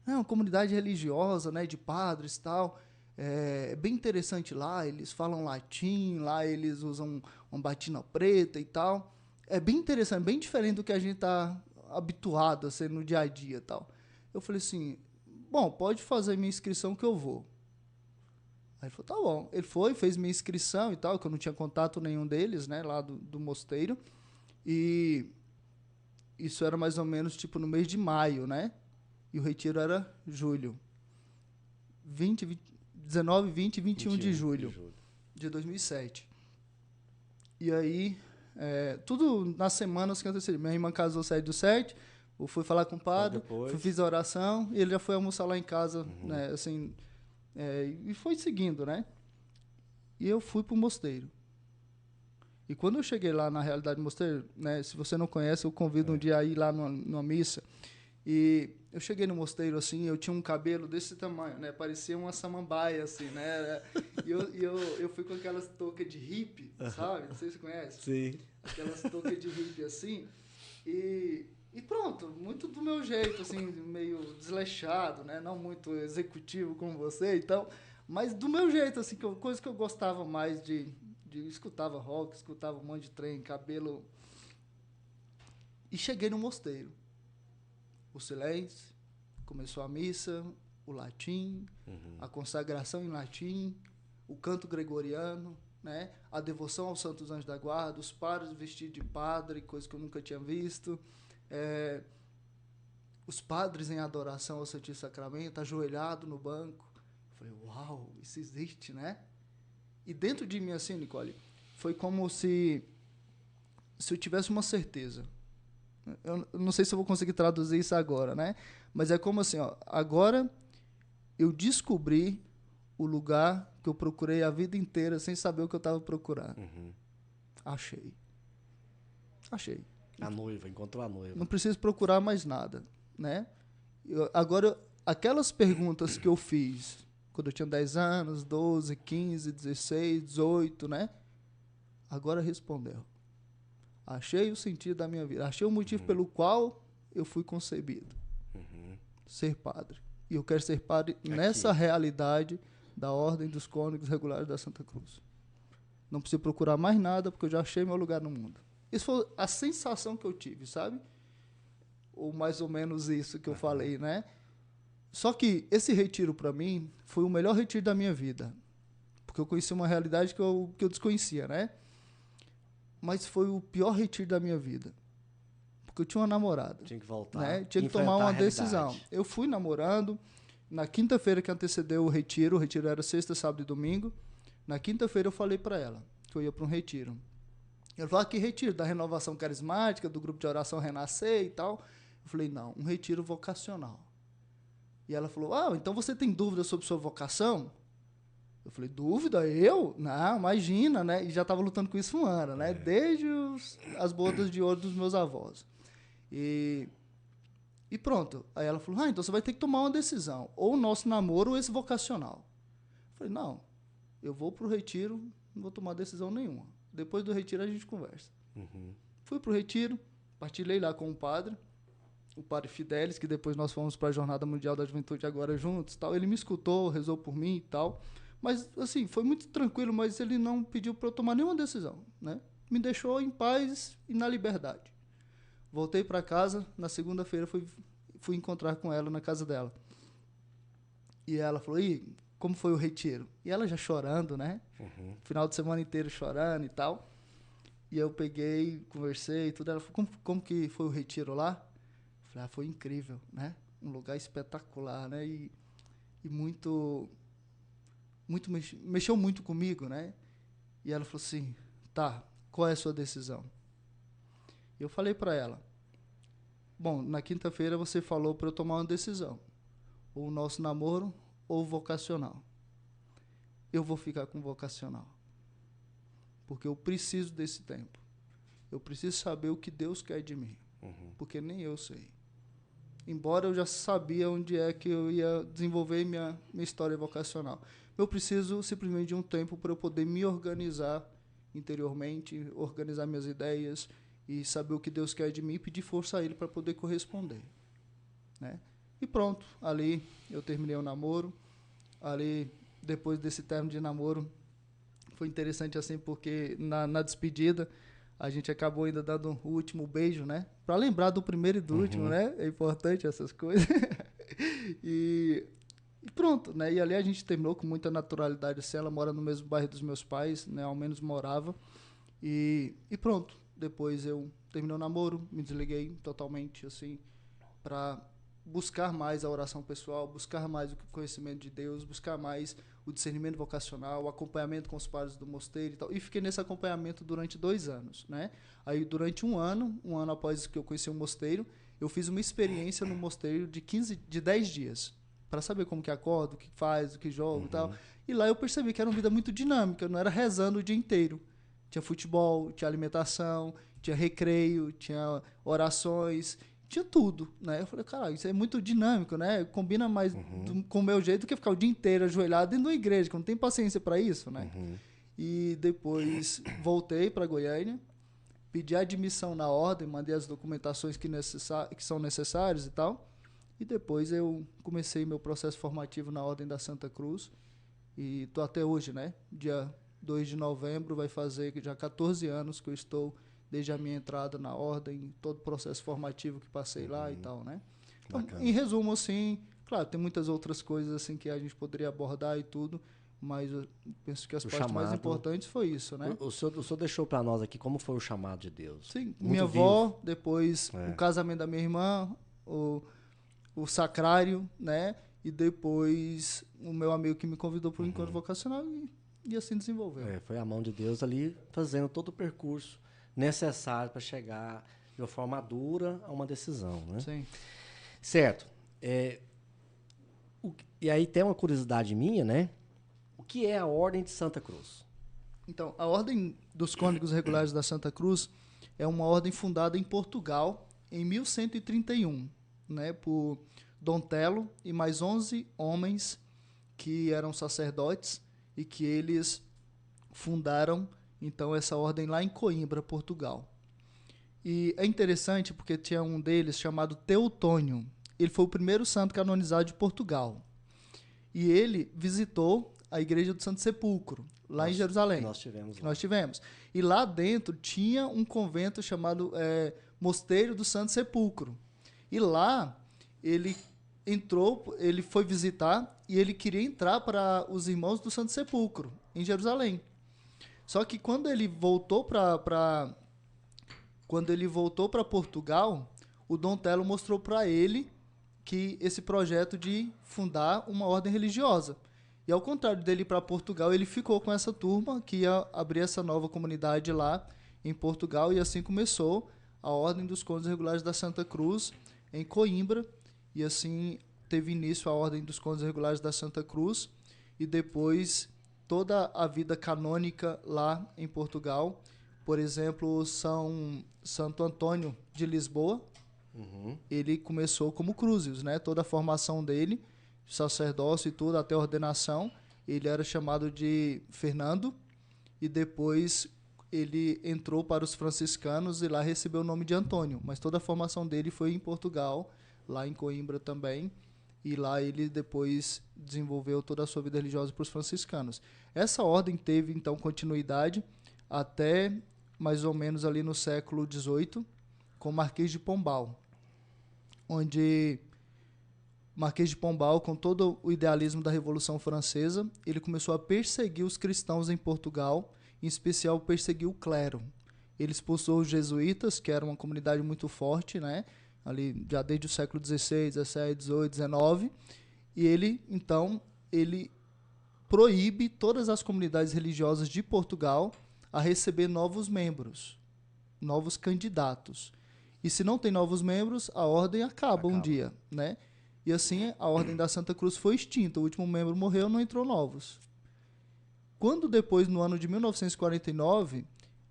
É uma comunidade religiosa, né, de padres e tal. É bem interessante lá, eles falam latim, lá eles usam uma batina preta e tal. É bem interessante, bem diferente do que a gente está habituado a ser no dia a dia e tal. Eu falei assim, bom, pode fazer minha inscrição que eu vou. Aí ele falou, tá bom. Ele foi, fez minha inscrição e tal, que eu não tinha contato nenhum deles, né, lá do mosteiro. E isso era mais ou menos tipo no mês de maio, né? E o retiro era julho. 19, 20 e 21 de julho de 2007. E aí, tudo nas semanas que aconteceu. Minha irmã casou 7/7, eu fui falar com o padre, fiz a oração, e ele já foi almoçar lá em casa, né, assim, e foi seguindo, né? E eu fui para o mosteiro. E quando eu cheguei lá, na realidade, no mosteiro, né, se você não conhece, eu convido um dia a ir lá numa missa. E eu cheguei no mosteiro, assim, eu tinha um cabelo desse tamanho, né? Parecia uma samambaia, assim, né? E eu fui com aquelas toucas de hippie, sabe? Não sei se você conhece.
Sim.
Aquelas toucas de hippie, assim. E pronto, muito do meu jeito, assim, meio desleixado, né? Não muito executivo como você, então... Mas do meu jeito, assim, coisa que eu gostava mais de escutava rock, escutava um monte de trem, cabelo... E cheguei no mosteiro. O silêncio, começou a missa, o latim, a consagração em latim, o canto gregoriano, né? A devoção aos santos anjos da guarda, os padres vestidos de padre, coisa que eu nunca tinha visto, os padres em adoração ao Santíssimo Sacramento, ajoelhado no banco. Eu falei, uau, isso existe, né? E dentro de mim, assim, Nicole, foi como se eu tivesse uma certeza. Eu não sei se eu vou conseguir traduzir isso agora, né? Mas é como assim, ó, agora eu descobri o lugar que eu procurei a vida inteira sem saber o que eu estava procurando. Achei.
A noiva, encontrou a noiva.
Não preciso procurar mais nada, né? Agora, aquelas perguntas que eu fiz quando eu tinha 10 anos, 12, 15, 16, 18, né? Agora respondeu. Achei o sentido da minha vida. Achei o motivo pelo qual eu fui concebido. Ser padre. E eu quero ser padre nessa realidade da Ordem dos Cônegos Regulares da Santa Cruz. Não preciso procurar mais nada, porque eu já achei meu lugar no mundo. Isso foi a sensação que eu tive, sabe? ou mais ou menos isso que eu falei, né? Só que esse retiro, para mim, foi o melhor retiro da minha vida. Porque eu conheci uma realidade que eu desconhecia, né? Mas foi o pior retiro da minha vida. Porque eu tinha uma namorada.
Tinha que voltar.
Né? Tinha que tomar uma decisão. Eu fui namorando. Na quinta-feira que antecedeu o retiro era sexta, sábado e domingo. Na quinta-feira eu falei para ela que eu ia para um retiro. Ela falou, que retiro? Da renovação carismática, do grupo de oração Renascer e tal. Eu falei, não, um retiro vocacional. E ela falou, então você tem dúvida sobre sua vocação? Eu falei, dúvida? Eu? Não, imagina, né? E já estava lutando com isso um ano, né? Desde as bodas de ouro dos meus avós. E pronto. Aí ela falou, então você vai ter que tomar uma decisão. Ou o nosso namoro ou esse vocacional. Eu falei, não, eu vou pro retiro, não vou tomar decisão nenhuma. Depois do retiro a gente conversa. Fui pro retiro, partilhei lá com o padre Fidelis, que depois nós fomos para a Jornada Mundial da Juventude agora juntos. Tal. Ele me escutou, rezou por mim e tal. Mas, assim, foi muito tranquilo, mas ele não pediu para eu tomar nenhuma decisão, né? Me deixou em paz e na liberdade. Voltei para casa, na segunda-feira fui encontrar com ela na casa dela. E ela falou, como foi o retiro? E ela já chorando, né? Final de semana inteiro chorando e tal. E eu peguei, conversei e tudo. Ela falou, como que foi o retiro lá? Eu falei, foi incrível, né? Um lugar espetacular, né? E mexeu muito comigo, né? E ela falou assim, tá, qual é a sua decisão? Eu falei para ela, bom, na quinta-feira você falou para eu tomar uma decisão, ou o nosso namoro ou o vocacional. Eu vou ficar com o vocacional, porque eu preciso desse tempo. Eu preciso saber o que Deus quer de mim, porque nem eu sei. Embora eu já sabia onde é que eu ia desenvolver minha história vocacional. Eu preciso simplesmente de um tempo para eu poder me organizar interiormente, organizar minhas ideias e saber o que Deus quer de mim e pedir força a Ele para poder corresponder, né? E pronto, ali eu terminei o namoro. Ali, depois desse término de namoro, foi interessante assim, porque na despedida a gente acabou ainda dando o último beijo, né? Para lembrar do primeiro e do último, né? É importante essas coisas. E pronto, né? E ali a gente terminou com muita naturalidade. Assim, ela mora no mesmo bairro dos meus pais, né? Ao menos morava. E pronto. Depois eu terminei o namoro, me desliguei totalmente, assim, para buscar mais a oração pessoal, buscar mais o conhecimento de Deus, buscar mais o discernimento vocacional, o acompanhamento com os padres do mosteiro e tal. E fiquei nesse acompanhamento durante 2 anos, né? Aí, durante um ano após que eu conheci o mosteiro, eu fiz uma experiência no mosteiro de 10 dias, para saber como que acorda, o que faz, o que joga e tal. E lá eu percebi que era uma vida muito dinâmica, não era rezando o dia inteiro. Tinha futebol, tinha alimentação, tinha recreio, tinha orações, tinha tudo, né? Eu falei, cara, isso é muito dinâmico, né? Combina mais com o meu jeito do que ficar o dia inteiro ajoelhado dentro de uma igreja, que eu não tenho paciência para isso, né? E depois voltei para Goiânia, pedi admissão na ordem, mandei as documentações que são necessárias e tal. E depois eu comecei meu processo formativo na Ordem da Santa Cruz. E estou até hoje, né? Dia 2 de novembro vai fazer já 14 anos que eu estou, desde a minha entrada na Ordem, todo o processo formativo que passei lá e tal, né? Então, em resumo, assim, claro, tem muitas outras coisas assim que a gente poderia abordar e tudo, mas eu penso que as partes mais importantes foi isso, né?
O senhor deixou para nós aqui como foi o chamado de Deus.
Sim,
muito
minha avó, depois o casamento da minha irmã, o sacrário, né? E depois o meu amigo que me convidou para o encontro vocacional e assim desenvolveu.
Foi a mão de Deus ali fazendo todo o percurso necessário para chegar de uma forma madura a uma decisão, né?
Sim.
Certo. E aí tem uma curiosidade minha, né? O que é a Ordem de Santa Cruz?
Então, a Ordem dos Cônegos Regulares da Santa Cruz é uma ordem fundada em Portugal em 1131, né, por Dom Telo e mais 11 homens que eram sacerdotes e que eles fundaram, então, essa ordem lá em Coimbra, Portugal. E é interessante porque tinha um deles chamado Teutônio. Ele foi o primeiro santo canonizado de Portugal. E ele visitou a Igreja do Santo Sepulcro, lá em Jerusalém.
Que nós
tivemos. E lá dentro tinha um convento chamado Mosteiro do Santo Sepulcro. E lá, ele foi visitar e ele queria entrar para os irmãos do Santo Sepulcro, em Jerusalém. Só que quando ele voltou para Portugal, o Dom Telo mostrou para ele que esse projeto de fundar uma ordem religiosa. E ao contrário dele ir para Portugal, ele ficou com essa turma que ia abrir essa nova comunidade lá em Portugal, e assim começou a Ordem dos Condes Regulares da Santa Cruz em Coimbra, e assim teve início a Ordem dos Condes Regulares da Santa Cruz, e depois toda a vida canônica lá em Portugal. Por exemplo, Santo Antônio de Lisboa, ele começou como Cruzius, né? Toda a formação dele, sacerdócio e tudo, até a ordenação, ele era chamado de Fernando, e depois ele entrou para os franciscanos e lá recebeu o nome de Antônio, mas toda a formação dele foi em Portugal, lá em Coimbra também, e lá ele depois desenvolveu toda a sua vida religiosa para os franciscanos. Essa ordem teve, então, continuidade até mais ou menos ali no século XVIII, com o Marquês de Pombal, onde Marquês de Pombal, com todo o idealismo da Revolução Francesa, ele começou a perseguir os cristãos em Portugal, em especial perseguiu o clero. Ele expulsou os jesuítas, que era uma comunidade muito forte, né? Ali já desde o século XVI, XVII, XVIII, XIX, e ele proíbe todas as comunidades religiosas de Portugal a receber novos membros, novos candidatos. E se não tem novos membros, a ordem acaba um dia, né? E assim a Ordem da Santa Cruz foi extinta, o último membro morreu, não entrou novos. Quando depois, no ano de 1949,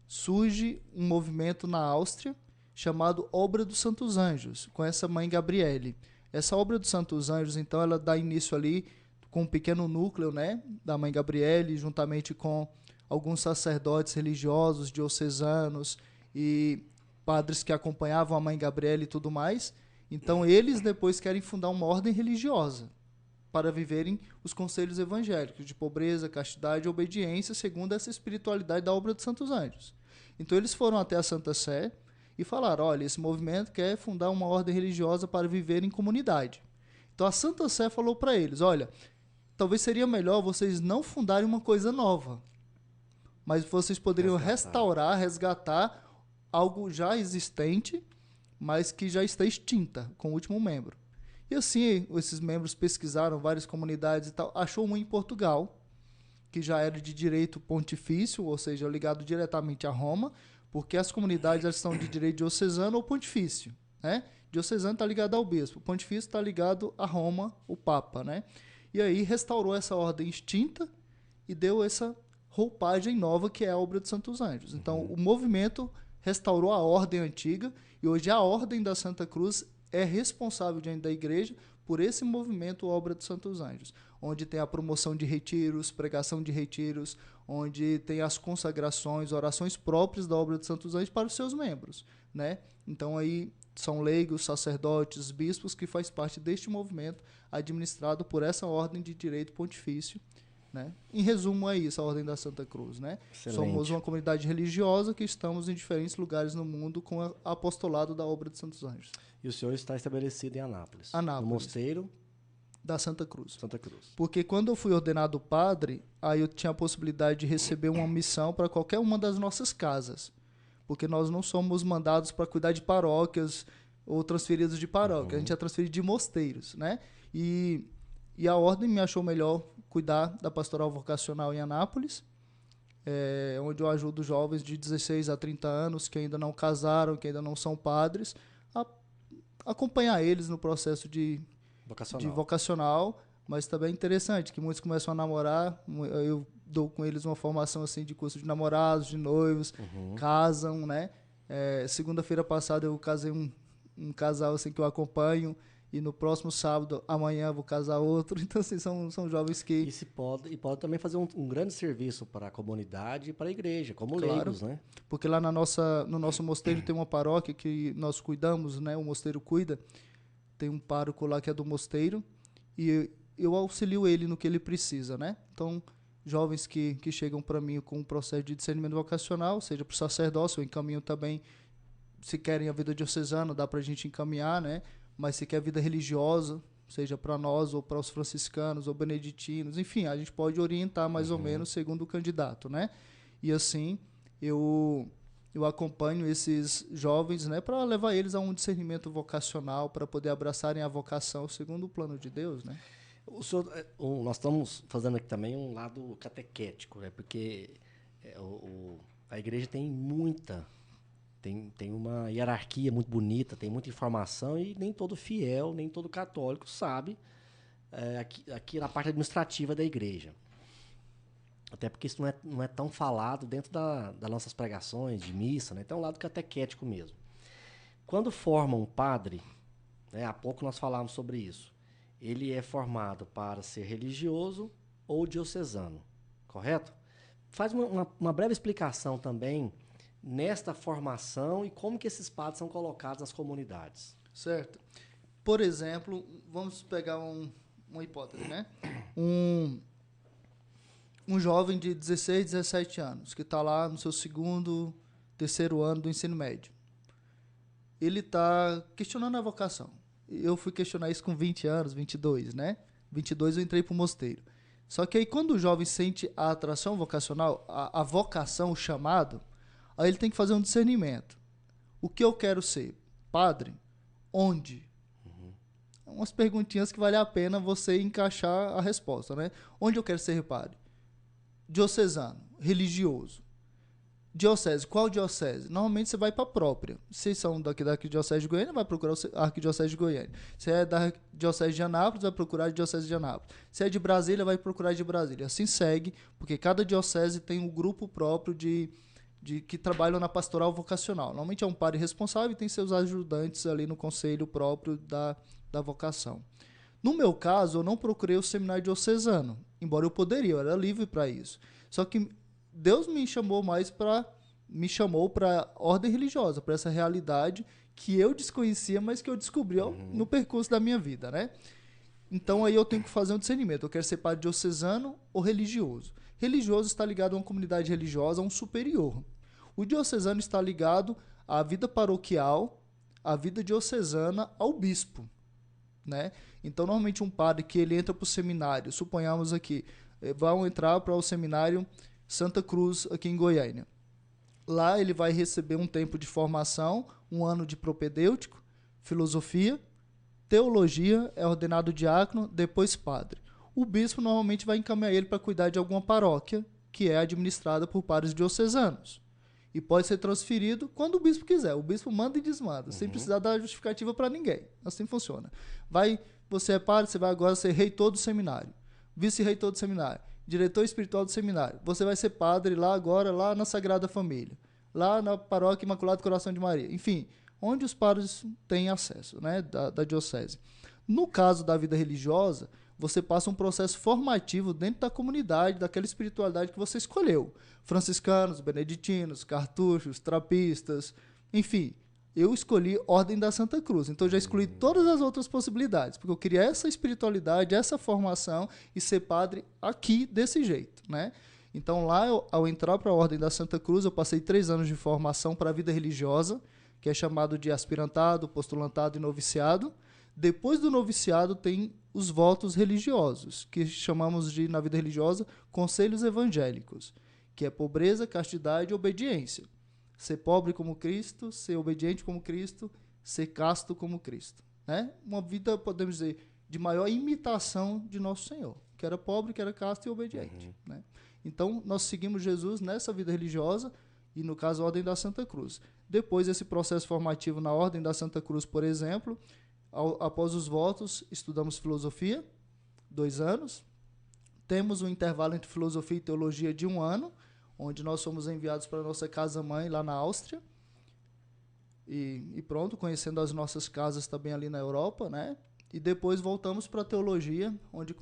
surge um movimento na Áustria chamado Obra dos Santos Anjos, com essa mãe Gabriele. Essa Obra dos Santos Anjos, então, ela dá início ali com um pequeno núcleo, né, da mãe Gabriele, juntamente com alguns sacerdotes religiosos, diocesanos e padres que acompanhavam a mãe Gabriele e tudo mais. Então, eles depois querem fundar uma ordem religiosa para viverem os conselhos evangélicos de pobreza, castidade e obediência, segundo essa espiritualidade da Obra dos Santos Anjos. Então, eles foram até a Santa Sé e falaram, olha, esse movimento quer fundar uma ordem religiosa para viver em comunidade. Então, a Santa Sé falou para eles, olha, talvez seria melhor vocês não fundarem uma coisa nova, mas vocês poderiam resgatar algo já existente, mas que já está extinta com o último membro. E assim, esses membros pesquisaram várias comunidades e tal, achou uma em Portugal, que já era de direito pontifício, ou seja, ligado diretamente a Roma, porque as comunidades elas são de direito diocesano ou pontifício, né? Diocesano está ligado ao bispo, pontifício está ligado a Roma, o Papa, né? E aí restaurou essa ordem extinta e deu essa roupagem nova que é a Obra dos Santos Anjos. Então, o movimento restaurou a ordem antiga e hoje a Ordem da Santa Cruz é responsável diante da Igreja por esse movimento Obra dos Santos Anjos, onde tem a promoção de retiros, pregação de retiros, onde tem as consagrações, orações próprias da Obra dos Santos Anjos para os seus membros, né? Então aí são leigos, sacerdotes, bispos que faz parte deste movimento administrado por essa ordem de direito pontifício, né? Em resumo é isso, a Ordem da Santa Cruz, né? Somos uma comunidade religiosa que estamos em diferentes lugares no mundo com o apostolado da Obra dos Santos Anjos.
E o senhor está estabelecido em Anápolis?
Anápolis.
No mosteiro
da Santa Cruz.
Santa Cruz.
Porque quando eu fui ordenado padre, aí eu tinha a possibilidade de receber uma missão para qualquer uma das nossas casas. Porque nós não somos mandados para cuidar de paróquias ou transferidos de paróquia. A gente é transferido de mosteiros, né? E a ordem me achou melhor cuidar da pastoral vocacional em Anápolis, onde eu ajudo jovens de 16 a 30 anos que ainda não casaram, que ainda não são padres, a acompanhar eles no processo de vocacional, mas também é interessante que muitos começam a namorar, eu dou com eles uma formação assim de curso de namorados, de noivos, casam, né? Segunda-feira passada eu casei um casal assim que eu acompanho, e no próximo sábado, amanhã, vou casar outro. Então, assim, são jovens que...
E pode também fazer um grande serviço para a comunidade e para a igreja, como leigos, né?
Porque lá no nosso mosteiro tem uma paróquia que nós cuidamos, né? O mosteiro cuida. Tem um pároco lá que é do mosteiro e eu auxilio ele no que ele precisa, né? Então, jovens que chegam para mim com um processo de discernimento vocacional, seja para o sacerdócio, eu encaminho também, se querem a vida diocesana, dá para a gente encaminhar, né? mas se quer vida religiosa, seja para nós ou para os franciscanos ou beneditinos, enfim, a gente pode orientar mais ou menos segundo o candidato, né? E assim, eu acompanho esses jovens, né, para levar eles a um discernimento vocacional, para poder abraçarem a vocação segundo o plano de Deus, né?
Nós estamos fazendo aqui também um lado catequético, né? Porque a igreja tem uma hierarquia muito bonita, tem muita informação e nem todo fiel, nem todo católico sabe aqui na parte administrativa da igreja. Até porque isso não é tão falado dentro das nossas pregações, de missa, né? Então é um lado catequético mesmo. Quando forma um padre, né, há pouco nós falamos sobre isso, ele é formado para ser religioso ou diocesano, correto? Faz uma breve explicação também nesta formação e como que esses padres são colocados nas comunidades.
Certo. Por exemplo, vamos pegar uma hipótese, né? Um jovem de 16, 17 anos, que está lá no seu segundo, terceiro ano do ensino médio. Ele está questionando a vocação. Eu fui questionar isso com 20 anos, 22, né? 22 eu entrei para o mosteiro. Só que aí quando o jovem sente a atração vocacional, a vocação, o chamado, aí ele tem que fazer um discernimento. O que eu quero ser? Padre? Onde? Umas perguntinhas que vale a pena você encaixar a resposta, né? Onde eu quero ser padre? Diocesano, religioso. Diocese, qual diocese? Normalmente você vai para a própria. Se são da Arquidiocese de Goiânia, vai procurar a Arquidiocese de Goiânia. Se é da Diocese de Anápolis, vai procurar a Diocese de Anápolis. Se é de Brasília, vai procurar de Brasília. Assim segue, porque cada diocese tem um grupo próprio de que trabalham na pastoral vocacional. Normalmente é um padre responsável e tem seus ajudantes ali no conselho próprio da vocação. No meu caso, eu não procurei o seminário diocesano, embora eu poderia, eu era livre para isso. Só que Deus me chamou para ordem religiosa, para essa realidade que eu desconhecia, mas que eu descobri no percurso da minha vida, né? Então aí eu tenho que fazer um discernimento. Eu quero ser padre diocesano ou religioso. Religioso está ligado a uma comunidade religiosa, a um superior. O diocesano está ligado à vida paroquial, à vida diocesana, ao bispo, né? Então, normalmente um padre que ele entra para o seminário, suponhamos aqui, vão entrar para o seminário Santa Cruz, aqui em Goiânia. Lá ele vai receber um tempo de formação, um ano de propedêutico, filosofia, teologia, é ordenado diácono, depois padre. O bispo normalmente vai encaminhar ele para cuidar de alguma paróquia que é administrada por padres diocesanos. E pode ser transferido quando o bispo quiser. O bispo manda e desmanda, sem precisar dar justificativa para ninguém. Assim funciona. Você é padre, você vai agora ser reitor do seminário, vice-reitor do seminário, diretor espiritual do seminário. Você vai ser padre lá agora, lá na Sagrada Família, lá na Paróquia Imaculado Coração de Maria. Enfim, onde os padres têm acesso, né, da diocese. No caso da vida religiosa, você passa um processo formativo dentro da comunidade, daquela espiritualidade que você escolheu. Franciscanos, beneditinos, cartuchos, trapistas, enfim. Eu escolhi Ordem da Santa Cruz, então já excluí todas as outras possibilidades, porque eu queria essa espiritualidade, essa formação e ser padre aqui desse jeito, né? Então lá, ao entrar para a Ordem da Santa Cruz, eu passei 3 anos de formação para a vida religiosa, que é chamado de aspirantado, postulantado e noviciado. Depois do noviciado tem os votos religiosos, que chamamos de, na vida religiosa, conselhos evangélicos, que é pobreza, castidade e obediência. Ser pobre como Cristo, ser obediente como Cristo, ser casto como Cristo, né? Uma vida, podemos dizer, de maior imitação de Nosso Senhor, que era pobre, que era casto e obediente, né? Então, nós seguimos Jesus nessa vida religiosa e, no caso, a Ordem da Santa Cruz. Depois desse processo formativo na Ordem da Santa Cruz, por exemplo, após os votos, estudamos filosofia, 2 anos. Temos um intervalo entre filosofia e teologia de 1 ano, onde nós fomos enviados para a nossa casa-mãe lá na Áustria. E pronto, conhecendo as nossas casas também ali na Europa, né? E depois voltamos para a teologia, onde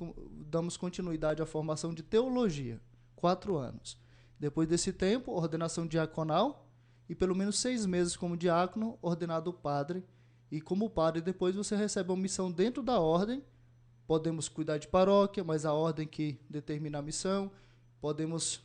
damos continuidade à formação de teologia, 4 anos. Depois desse tempo, ordenação diaconal e pelo menos 6 meses como diácono, ordenado padre. E como padre, depois você recebe uma missão dentro da ordem. Podemos cuidar de paróquia, mas a ordem que determina a missão. Podemos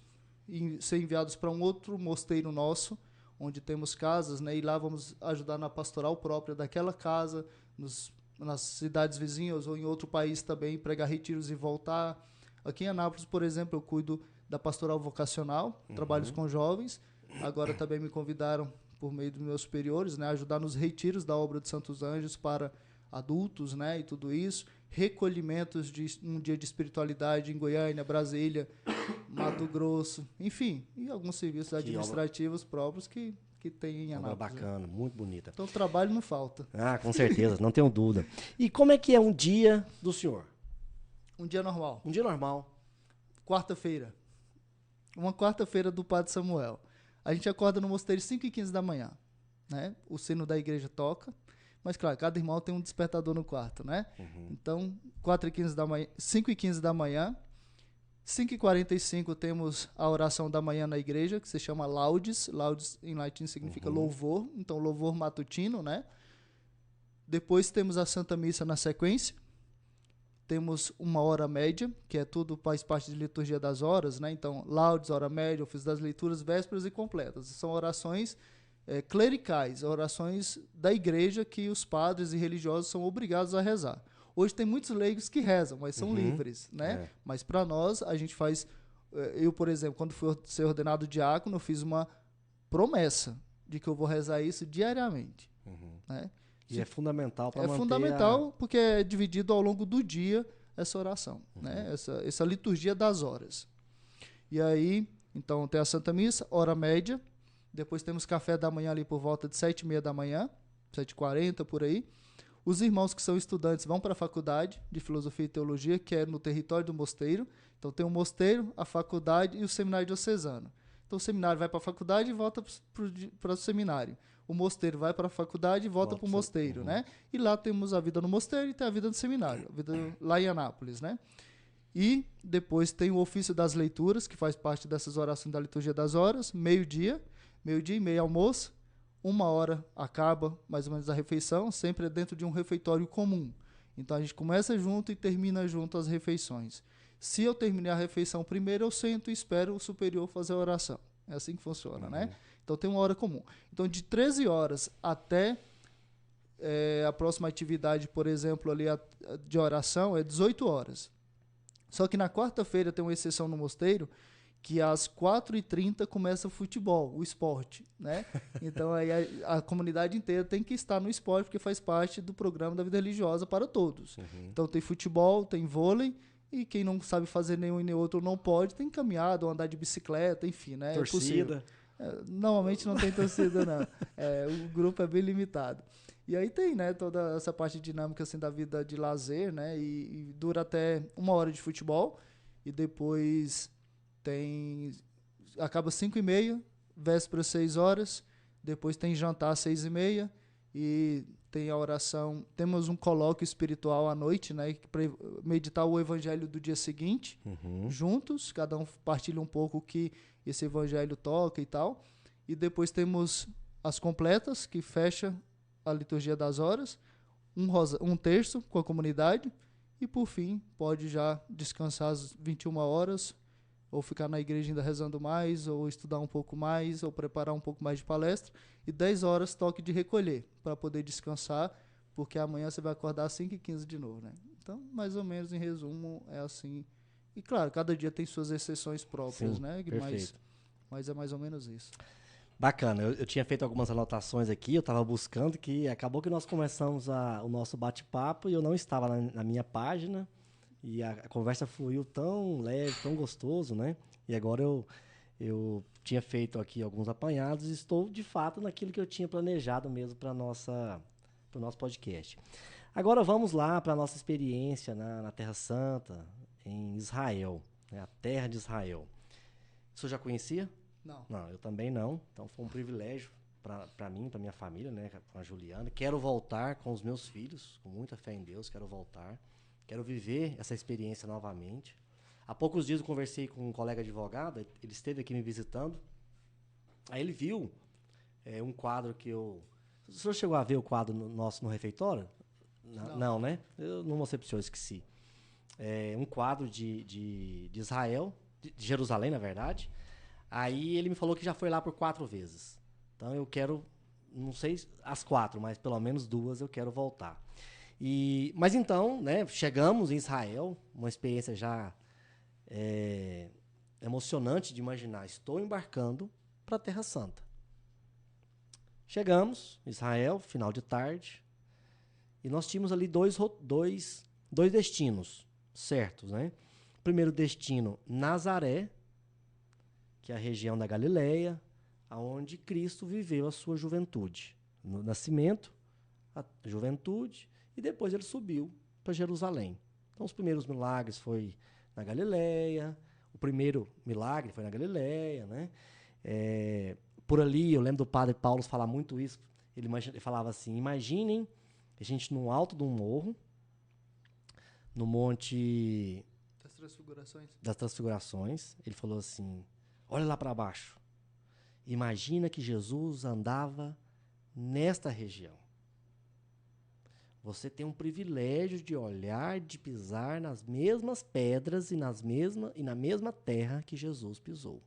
ser enviados para um outro mosteiro nosso, onde temos casas, né? E lá vamos ajudar na pastoral própria daquela casa, nos nas cidades vizinhas ou em outro país também, pregar retiros e voltar. Aqui em Anápolis, por exemplo, eu cuido da pastoral vocacional, trabalhos com jovens. Agora também me convidaram, por meio dos meus superiores, né, a ajudar nos retiros da obra de Santos Anjos para adultos, né, e tudo isso. Recolhimentos de um dia de espiritualidade em Goiânia, Brasília, Mato Grosso, enfim, e alguns serviços administrativos próprios que tem em Anápolis.
Bacana, muito bonita.
Então, o trabalho não falta.
Ah, com certeza, não tenho dúvida. E como é que é um dia do senhor?
Um dia normal.
Um dia normal.
Quarta-feira. Uma quarta-feira do Padre Samuel. A gente acorda no mosteiro às 5h15 da manhã. Né? O sino da igreja toca. Mas, claro, cada irmão tem um despertador no quarto, né? Então, 5h15 da manhã. 5h45 temos a oração da manhã na igreja, que se chama Laudes. Laudes em latim significa louvor. Então, louvor matutino, né? Depois temos a Santa Missa na sequência. Temos uma hora média, que é tudo, faz parte de liturgia das horas, né? Então, Laudes, hora média, ofício das leituras, vésperas e completas. São orações clericais, orações da igreja que os padres e religiosos são obrigados a rezar. Hoje tem muitos leigos que rezam, mas são livres, né? Mas para nós, a gente faz... Eu, por exemplo, quando fui ser ordenado diácono, eu fiz uma promessa de que eu vou rezar isso diariamente. Né?
E é fundamental para manter
fundamental porque é dividido ao longo do dia essa oração, né? Essa liturgia das horas. E aí, então, tem a Santa Missa, hora média. Depois temos café da manhã ali por volta de 7h30 da manhã, 7h40, por aí. Os irmãos que são estudantes vão para a faculdade de Filosofia e Teologia, que é no território do mosteiro. Então tem o mosteiro, a faculdade e o seminário diocesano. Então o seminário vai para a faculdade e volta para o seminário. O mosteiro vai para a faculdade e volta para o mosteiro, né? E lá temos a vida no mosteiro e tem a vida no seminário, a vida lá em Anápolis, né? E depois tem o ofício das leituras, que faz parte dessas orações da liturgia das horas, meio-dia e meia almoço. 1h acaba mais ou menos a refeição, sempre dentro de um refeitório comum. Então a gente começa junto e termina junto as refeições. Se eu terminei a refeição primeiro, eu sento e espero o superior fazer a oração. É assim que funciona, né? Então tem uma hora comum. Então de 13 horas até a próxima atividade, por exemplo, ali de oração, é 18 horas. Só que na quarta-feira tem uma exceção no mosteiro, que às 4h30 começa o futebol, o esporte, né? Então aí a comunidade inteira tem que estar no esporte, porque faz parte do programa da vida religiosa para todos. Então tem futebol, tem vôlei, e quem não sabe fazer nenhum e nem outro não pode, tem caminhada ou andar de bicicleta, enfim, né?
Torcida.
Normalmente não tem torcida, não. O grupo é bem limitado. E aí tem, né, toda essa parte dinâmica assim, da vida de lazer, né? E dura até 1h de futebol, e depois... acaba 5h30, véspera 6h, depois tem jantar às 6h30 e tem a oração. Temos um colóquio espiritual à noite, né, para meditar o evangelho do dia seguinte, juntos, cada um partilha um pouco o que esse evangelho toca e tal. E depois temos as completas, que fecha a liturgia das horas, um terço com a comunidade, e por fim pode já descansar às 21h, ou ficar na igreja ainda rezando mais, ou estudar um pouco mais, ou preparar um pouco mais de palestra. E 10h, toque de recolher, para poder descansar, porque amanhã você vai acordar às 5h15 de novo, né? Então, mais ou menos, em resumo, é assim. E, claro, cada dia tem suas exceções próprias, né? Mas é mais ou menos isso.
Bacana. Eu tinha feito algumas anotações aqui, eu estava buscando, que acabou que nós começamos o nosso bate-papo e eu não estava na minha página. E a conversa fluiu tão leve, tão gostoso, né? E agora eu tinha feito aqui alguns apanhados e estou, de fato, naquilo que eu tinha planejado mesmo para o nosso podcast. Agora vamos lá para a nossa experiência na Terra Santa, em Israel, né? A terra de Israel. O senhor já conhecia?
Não.
Não, eu também não. Então foi um privilégio para mim, para minha família, né? Com a Juliana. Quero voltar com os meus filhos, com muita fé em Deus, quero voltar. Quero viver essa experiência novamente. Há poucos dias eu conversei com um colega advogado, ele esteve aqui me visitando. Aí ele viu um quadro que eu... O senhor chegou a ver o quadro nosso no refeitório? Não, né? Eu não mostrei para o senhor, esqueci. Um quadro de Israel, de Jerusalém, na verdade. Aí ele me falou que já foi lá por 4 vezes. Então eu quero, não sei as 4, mas pelo menos 2 eu quero voltar. Mas então, né, chegamos em Israel, uma experiência já emocionante de imaginar. Estou embarcando para a Terra Santa. Chegamos em Israel, final de tarde, e nós tínhamos ali dois destinos certos, né? Primeiro destino, Nazaré, que é a região da Galileia, onde Cristo viveu a sua juventude. No nascimento, a juventude, e depois ele subiu para Jerusalém. Então, os primeiros milagres foi na Galileia, o primeiro milagre foi na Galileia, né? Por ali, eu lembro do padre Paulo falar muito isso, ele falava assim, imaginem a gente no alto de um morro, no Monte das Transfigurações, ele falou assim, olha lá para baixo, imagina que Jesus andava nesta região. Você tem um privilégio de olhar, de pisar nas mesmas pedras e na mesma terra que Jesus pisou.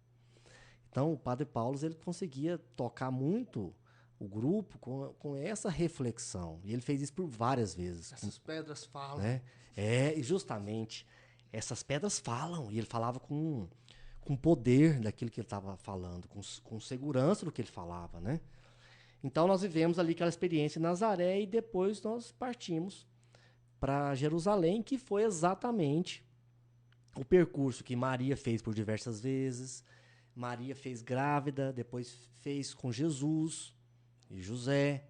Então, o Padre Paulo ele conseguia tocar muito o grupo com essa reflexão. E ele fez isso por várias vezes.
Essas pedras falam.
Né? E justamente, essas pedras falam. E ele falava com poder daquilo que ele estava falando, com segurança do que ele falava, né? Então, nós vivemos ali aquela experiência em Nazaré e depois nós partimos para Jerusalém, que foi exatamente o percurso que Maria fez por diversas vezes. Maria fez grávida, depois fez com Jesus e José.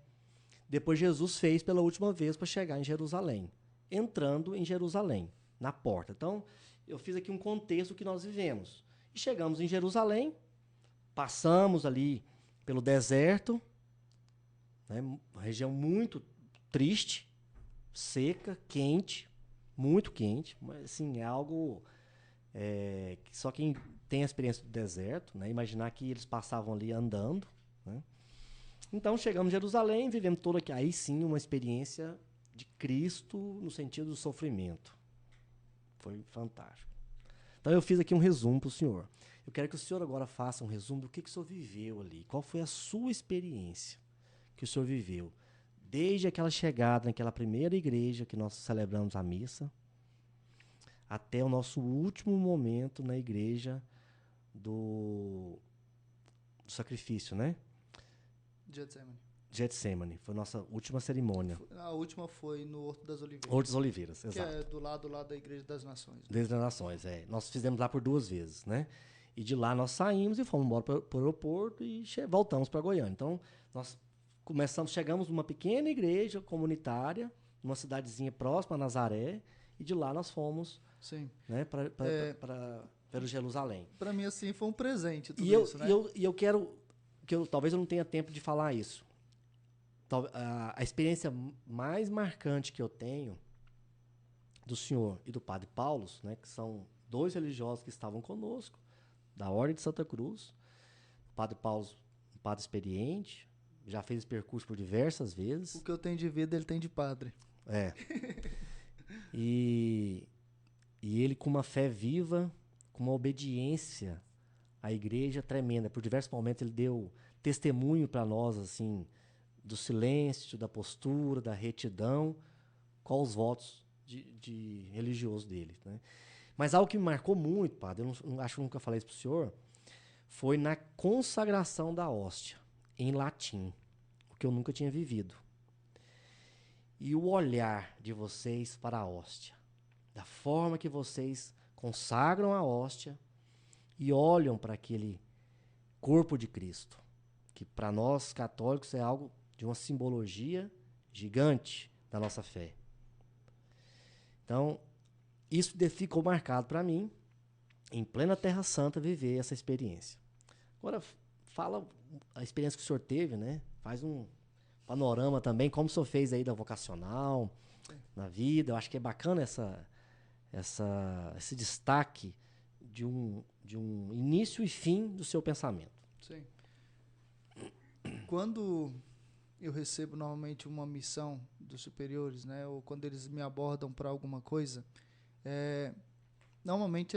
Depois Jesus fez pela última vez para chegar em Jerusalém, entrando em Jerusalém, na porta. Então, eu fiz aqui um contexto que nós vivemos. E chegamos em Jerusalém, passamos ali pelo deserto, né, uma região muito triste, seca, quente, muito quente, mas assim, é algo que só quem tem a experiência do deserto, né, imaginar que eles passavam ali andando, né. Então chegamos em Jerusalém, vivemos toda aqui, aí sim uma experiência de Cristo no sentido do sofrimento. Foi fantástico. Então eu fiz aqui um resumo para o senhor. Eu quero que o senhor agora faça um resumo do que o senhor viveu ali, qual foi a sua experiência que o senhor viveu, desde aquela chegada naquela primeira igreja que nós celebramos a missa, até o nosso último momento na igreja do sacrifício, né? Getsemane. Foi a nossa última cerimônia.
A última foi no Horto das Oliveiras.
Horto das Oliveiras, exato.
Que é do lado lá da Igreja das Nações.
Né? Das Nações, Nós fizemos lá por 2 vezes, né? E de lá nós saímos e fomos embora para o aeroporto e voltamos para Goiânia. Então, nós chegamos numa pequena igreja comunitária, numa cidadezinha próxima a Nazaré, e de lá nós fomos, né, para Jerusalém.
Para mim, assim, foi um presente tudo
isso,
né?
E eu quero, talvez eu não tenha tempo de falar isso. A experiência mais marcante que eu tenho do senhor e do padre Paulo, né, que são 2 religiosos que estavam conosco, da Ordem de Santa Cruz. O padre Paulo, um padre experiente, já fez esse percurso por diversas vezes.
O que eu tenho de vida, ele tem de padre.
E ele com uma fé viva, com uma obediência à igreja tremenda. Por diversos momentos ele deu testemunho para nós, assim, do silêncio, da postura, da retidão, com os votos de religioso dele, né? Mas algo que me marcou muito, padre, eu não acho que nunca falei isso para o senhor, foi na consagração da hóstia, em latim, o que eu nunca tinha vivido. E o olhar de vocês para a hóstia, da forma que vocês consagram a hóstia e olham para aquele corpo de Cristo, que para nós católicos é algo de uma simbologia gigante da nossa fé. Então, isso ficou marcado para mim, em plena Terra Santa, viver essa experiência. Agora, fala a experiência que o senhor teve, né? Faz um panorama também, como o senhor fez aí da vocacional, na vida. Eu acho que é bacana esse destaque de um início e fim do seu pensamento.
Sim. Quando eu recebo normalmente uma missão dos superiores, né, ou quando eles me abordam para alguma coisa, normalmente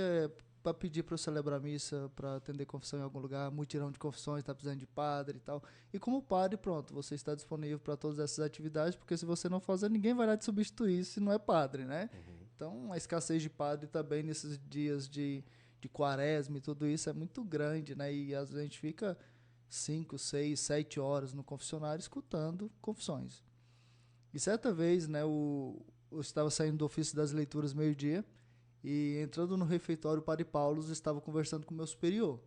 para pedir para eu celebrar a missa, para atender confissão em algum lugar, mutirão de confissões, está precisando de padre e tal. E como padre, pronto, você está disponível para todas essas atividades, porque se você não fazer, ninguém vai lá te substituir se não é padre, né? Então, a escassez de padre também nesses dias de quaresma e tudo isso é muito grande, né? E às vezes a gente fica 5, 6, 7 horas no confessionário escutando confissões. E certa vez, né, eu estava saindo do ofício das leituras meio-dia, e entrando no refeitório, o padre Paulo estava conversando com o meu superior.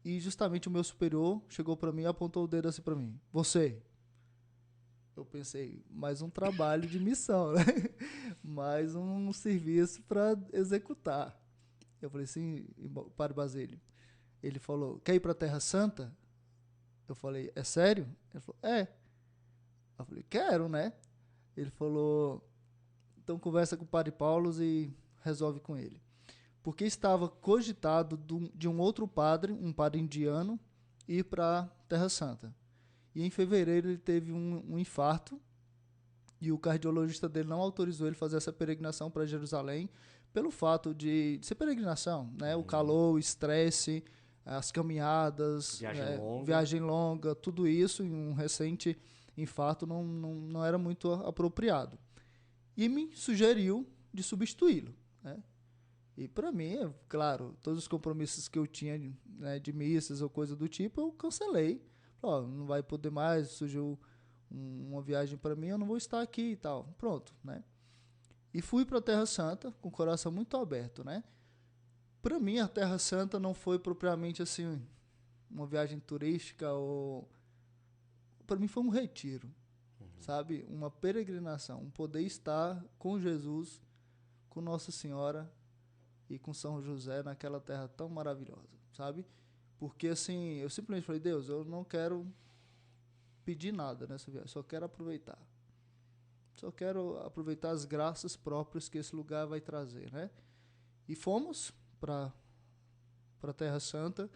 E justamente o meu superior chegou para mim e apontou o dedo assim para mim. Você. Eu pensei, mais um trabalho de missão, né? Mais um serviço para executar. Eu falei assim, padre Basílio. Ele falou, quer ir para a Terra Santa? Eu falei, é sério? Ele falou, é. Eu falei, quero, né? Ele falou... Então conversa com o padre Paulo e resolve com ele. Porque estava cogitado de um outro padre, um padre indiano, ir para a Terra Santa. E em fevereiro ele teve um infarto e o cardiologista dele não autorizou ele fazer essa peregrinação para Jerusalém pelo fato de ser peregrinação, né? O calor, o estresse, as caminhadas, viagem longa, tudo isso em um recente infarto não era muito apropriado. E me sugeriu de substituí-lo, né? E para mim, claro, todos os compromissos que eu tinha, né, de missas ou coisa do tipo, eu cancelei. Não vai poder mais, surgiu uma viagem para mim, eu não vou estar aqui e tal. Pronto, né? E fui para a Terra Santa com o coração muito aberto, né? Para mim, a Terra Santa não foi propriamente assim uma viagem turística ou... Para mim foi um retiro. Sabe? Uma peregrinação, um poder estar com Jesus, com Nossa Senhora e com São José naquela terra tão maravilhosa, sabe? Porque assim, eu simplesmente falei, Deus, eu não quero pedir nada nessa viagem, só quero aproveitar. Só quero aproveitar as graças próprias que esse lugar vai trazer, né? E fomos para a Terra Santa.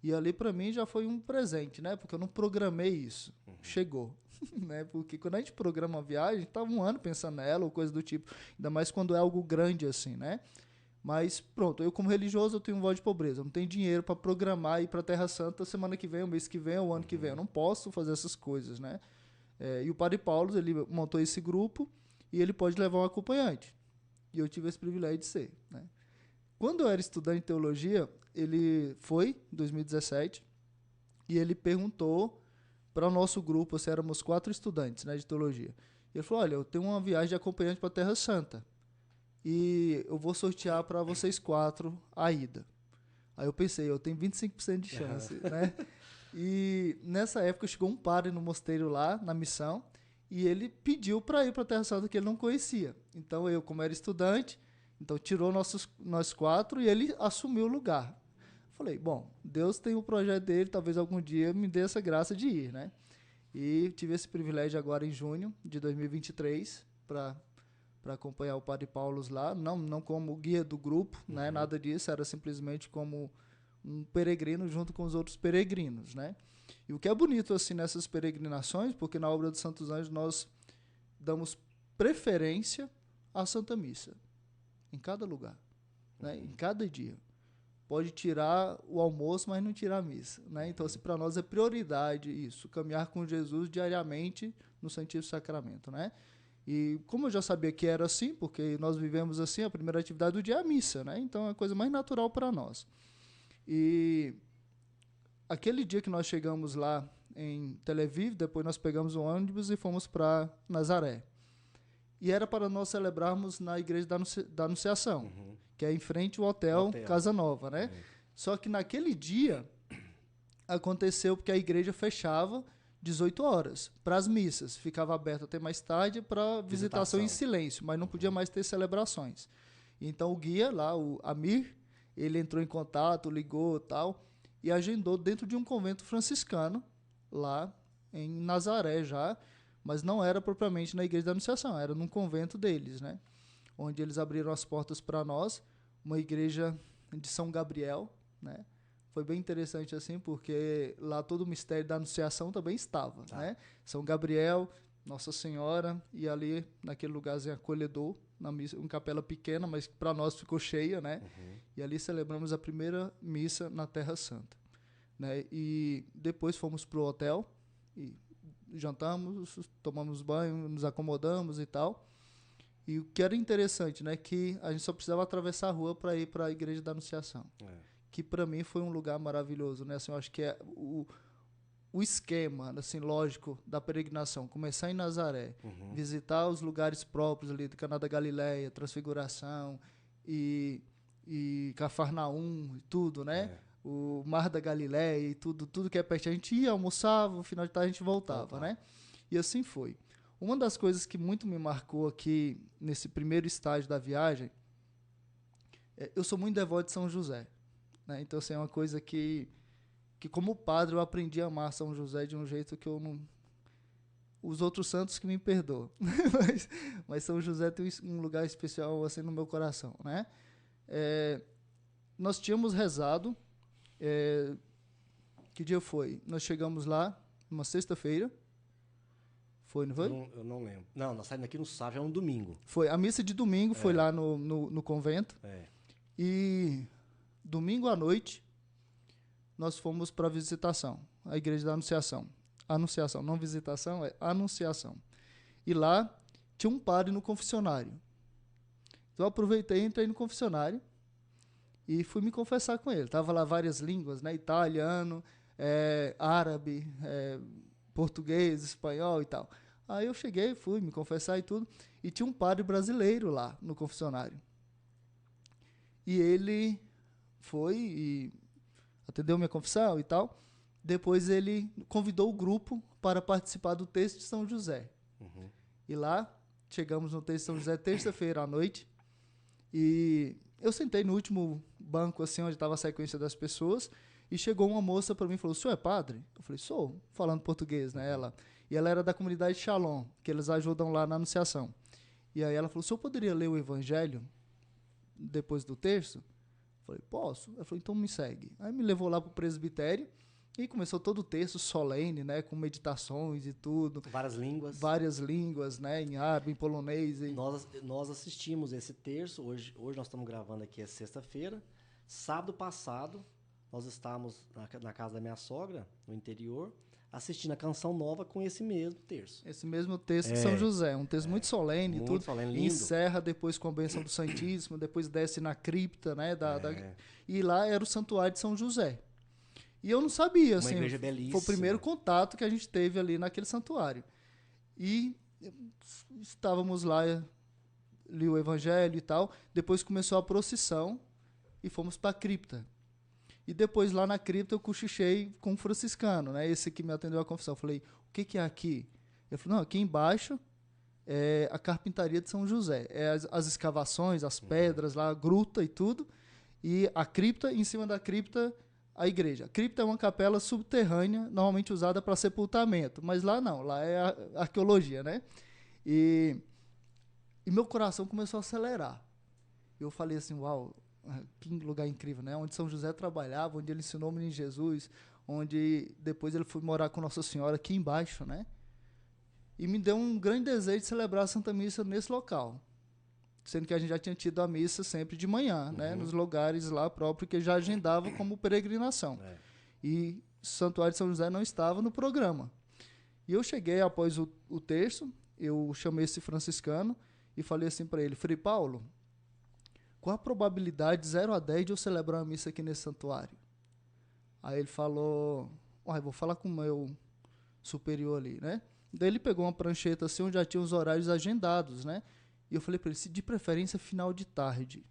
E ali para mim já foi um presente, né? Porque eu não programei isso. Chegou, né? Porque quando a gente programa uma viagem, tá um ano pensando nela ou coisa do tipo. Ainda mais quando é algo grande assim, né? Mas pronto, eu como religioso eu tenho voz de pobreza. Eu não tenho dinheiro para programar e ir para Terra Santa semana que vem, o mês que vem, o ano que vem. Eu não posso fazer essas coisas, né? E o padre Paulo, ele montou esse grupo e ele pode levar um acompanhante. E eu tive esse privilégio de ser, né? Quando eu era estudante de teologia, ele foi, em 2017, e ele perguntou para o nosso grupo, se éramos 4 estudantes, né, de teologia. E ele falou, olha, eu tenho uma viagem de acompanhante para a Terra Santa, e eu vou sortear para vocês 4 a ida. Aí eu pensei, eu tenho 25% de chance, né? E nessa época chegou um padre no mosteiro lá, na missão, e ele pediu para ir para a Terra Santa que ele não conhecia. Então eu, como era estudante, então tirou nós 4 e ele assumiu o lugar. Falei, bom, Deus tem o projeto dele, talvez algum dia me dê essa graça de ir, né? E tive esse privilégio agora em junho de 2023 para acompanhar o padre Paulo lá, não como guia do grupo, né? Nada disso, era simplesmente como um peregrino junto com os outros peregrinos, né? E o que é bonito assim nessas peregrinações, porque na obra dos Santos Anjos nós damos preferência à Santa Missa. Em cada lugar, né? Em cada dia. Pode tirar o almoço, mas não tirar a missa, né? Então, assim, para nós é prioridade isso, caminhar com Jesus diariamente no Santíssimo Sacramento, né? E como eu já sabia que era assim, porque nós vivemos assim, a primeira atividade do dia é a missa, né? Então, é a coisa mais natural para nós. E aquele dia que nós chegamos lá em Tel Aviv, depois nós pegamos o ônibus e fomos para Nazaré. E era para nós celebrarmos na Igreja da Anunciação, que é em frente ao hotel Casa Nova, né? Só que naquele dia aconteceu porque a igreja fechava 18 horas para as missas. Ficava aberta até mais tarde para visitação em silêncio, mas não podia mais ter celebrações. Então o guia lá, o Amir, ele entrou em contato, ligou e tal, e agendou dentro de um convento franciscano, lá em Nazaré já, mas não era propriamente na Igreja da Anunciação, era num convento deles, né? Onde eles abriram as portas para nós, uma igreja de São Gabriel, né? Foi bem interessante assim, porque lá todo o mistério da Anunciação também estava, né? São Gabriel, Nossa Senhora, e ali naquele lugarzinho acolhedor, na missa, uma capela pequena, mas para nós ficou cheia, né? E ali celebramos a primeira missa na Terra Santa, né? E depois fomos pro hotel e jantamos, tomamos banho, nos acomodamos e tal. E o que era interessante, né, que a gente só precisava atravessar a rua para ir para a Igreja da Anunciação, que para mim foi um lugar maravilhoso, né? Assim, eu acho que é o esquema, assim, lógico, da peregrinação, começar em Nazaré, visitar os lugares próprios ali do Caná da Galileia, Transfiguração e Cafarnaum e tudo, né? O Mar da Galileia e tudo que é perto. A gente ia, almoçava, no final de tarde a gente voltava, né? E assim foi. Uma das coisas que muito me marcou aqui nesse primeiro estágio da viagem, eu sou muito devoto de São José, né? Então, assim, é uma coisa que como padre eu aprendi a amar São José de um jeito que eu não... Os outros santos que me perdoam. mas São José tem um lugar especial assim no meu coração, né? Nós tínhamos rezado... que dia foi? Nós chegamos lá numa sexta-feira. Foi, não foi?
Eu não lembro. Não, nós saímos aqui no sábado, é um domingo.
Foi. A missa de domingo foi lá no convento. E domingo à noite, nós fomos para a visitação, a Igreja da Anunciação. Anunciação, não visitação, é Anunciação. E lá tinha um padre no confessionário. Então eu aproveitei, entrei no confessionário e fui me confessar com ele. Tava lá várias línguas, né? Italiano, árabe, português, espanhol e tal. Aí eu cheguei, fui me confessar e tudo, e tinha um padre brasileiro lá no confessionário. E ele foi e atendeu minha confissão e tal. Depois ele convidou o grupo para participar do texto de São José. E lá, chegamos no texto de São José terça-feira à noite, e eu sentei no último banco, assim, onde estava a sequência das pessoas, e chegou uma moça para mim e falou: "O senhor é padre?" Eu falei: "Sou", falando português, né? E ela era da comunidade Shalom, que eles ajudam lá na Anunciação. E aí ela falou: "O senhor poderia ler o Evangelho depois do terço?" Eu falei: "Posso." Ela falou: "Então me segue." Aí me levou lá para o presbitério e começou todo o texto solene, né? Com meditações e tudo. Várias línguas, né? Em árabe, em polonês. E...
Nós assistimos esse terço, hoje nós estamos gravando aqui, é sexta-feira. Sábado passado, nós estávamos na casa da minha sogra, no interior, assistindo a Canção Nova com esse mesmo terço.
Esse mesmo texto de São José, um texto muito solene,
muito
tudo.
Solene, lindo.
Encerra depois com a bênção do Santíssimo, depois desce na cripta, né? E lá era o santuário de São José. E eu não sabia, assim,
igreja belíssima.
Foi o primeiro contato que a gente teve ali naquele santuário. E estávamos lá, li o Evangelho e tal, depois começou a procissão e fomos para a cripta. E depois lá na cripta eu cochichei com um franciscano, né? Esse que me atendeu à confissão. Eu falei: "O que é aqui?" Ele falou: "Não, aqui embaixo é a carpintaria de São José. É as escavações, as pedras lá, a gruta e tudo. E a cripta, em cima da cripta, a igreja. A cripta é uma capela subterrânea, normalmente usada para sepultamento. Mas lá não, lá é a arqueologia, né?" E meu coração começou a acelerar. Eu falei assim: "Uau, que lugar incrível, né?" Onde São José trabalhava, onde ele ensinou o menino Jesus, onde depois ele foi morar com Nossa Senhora aqui embaixo, né? E me deu um grande desejo de celebrar a Santa Missa nesse local. Sendo que a gente já tinha tido a missa sempre de manhã, né? Nos lugares lá próprios que já agendava como peregrinação. E o Santuário de São José não estava no programa. E eu cheguei após o terço, eu chamei esse franciscano e falei assim para ele: "Frei Paulo, qual a probabilidade de 0 a 10 de eu celebrar uma missa aqui nesse santuário?" Aí ele falou: "Vou falar com o meu superior ali, né?" Daí ele pegou uma prancheta assim, onde já tinha os horários agendados, né? E eu falei para ele: "De preferência final de tarde,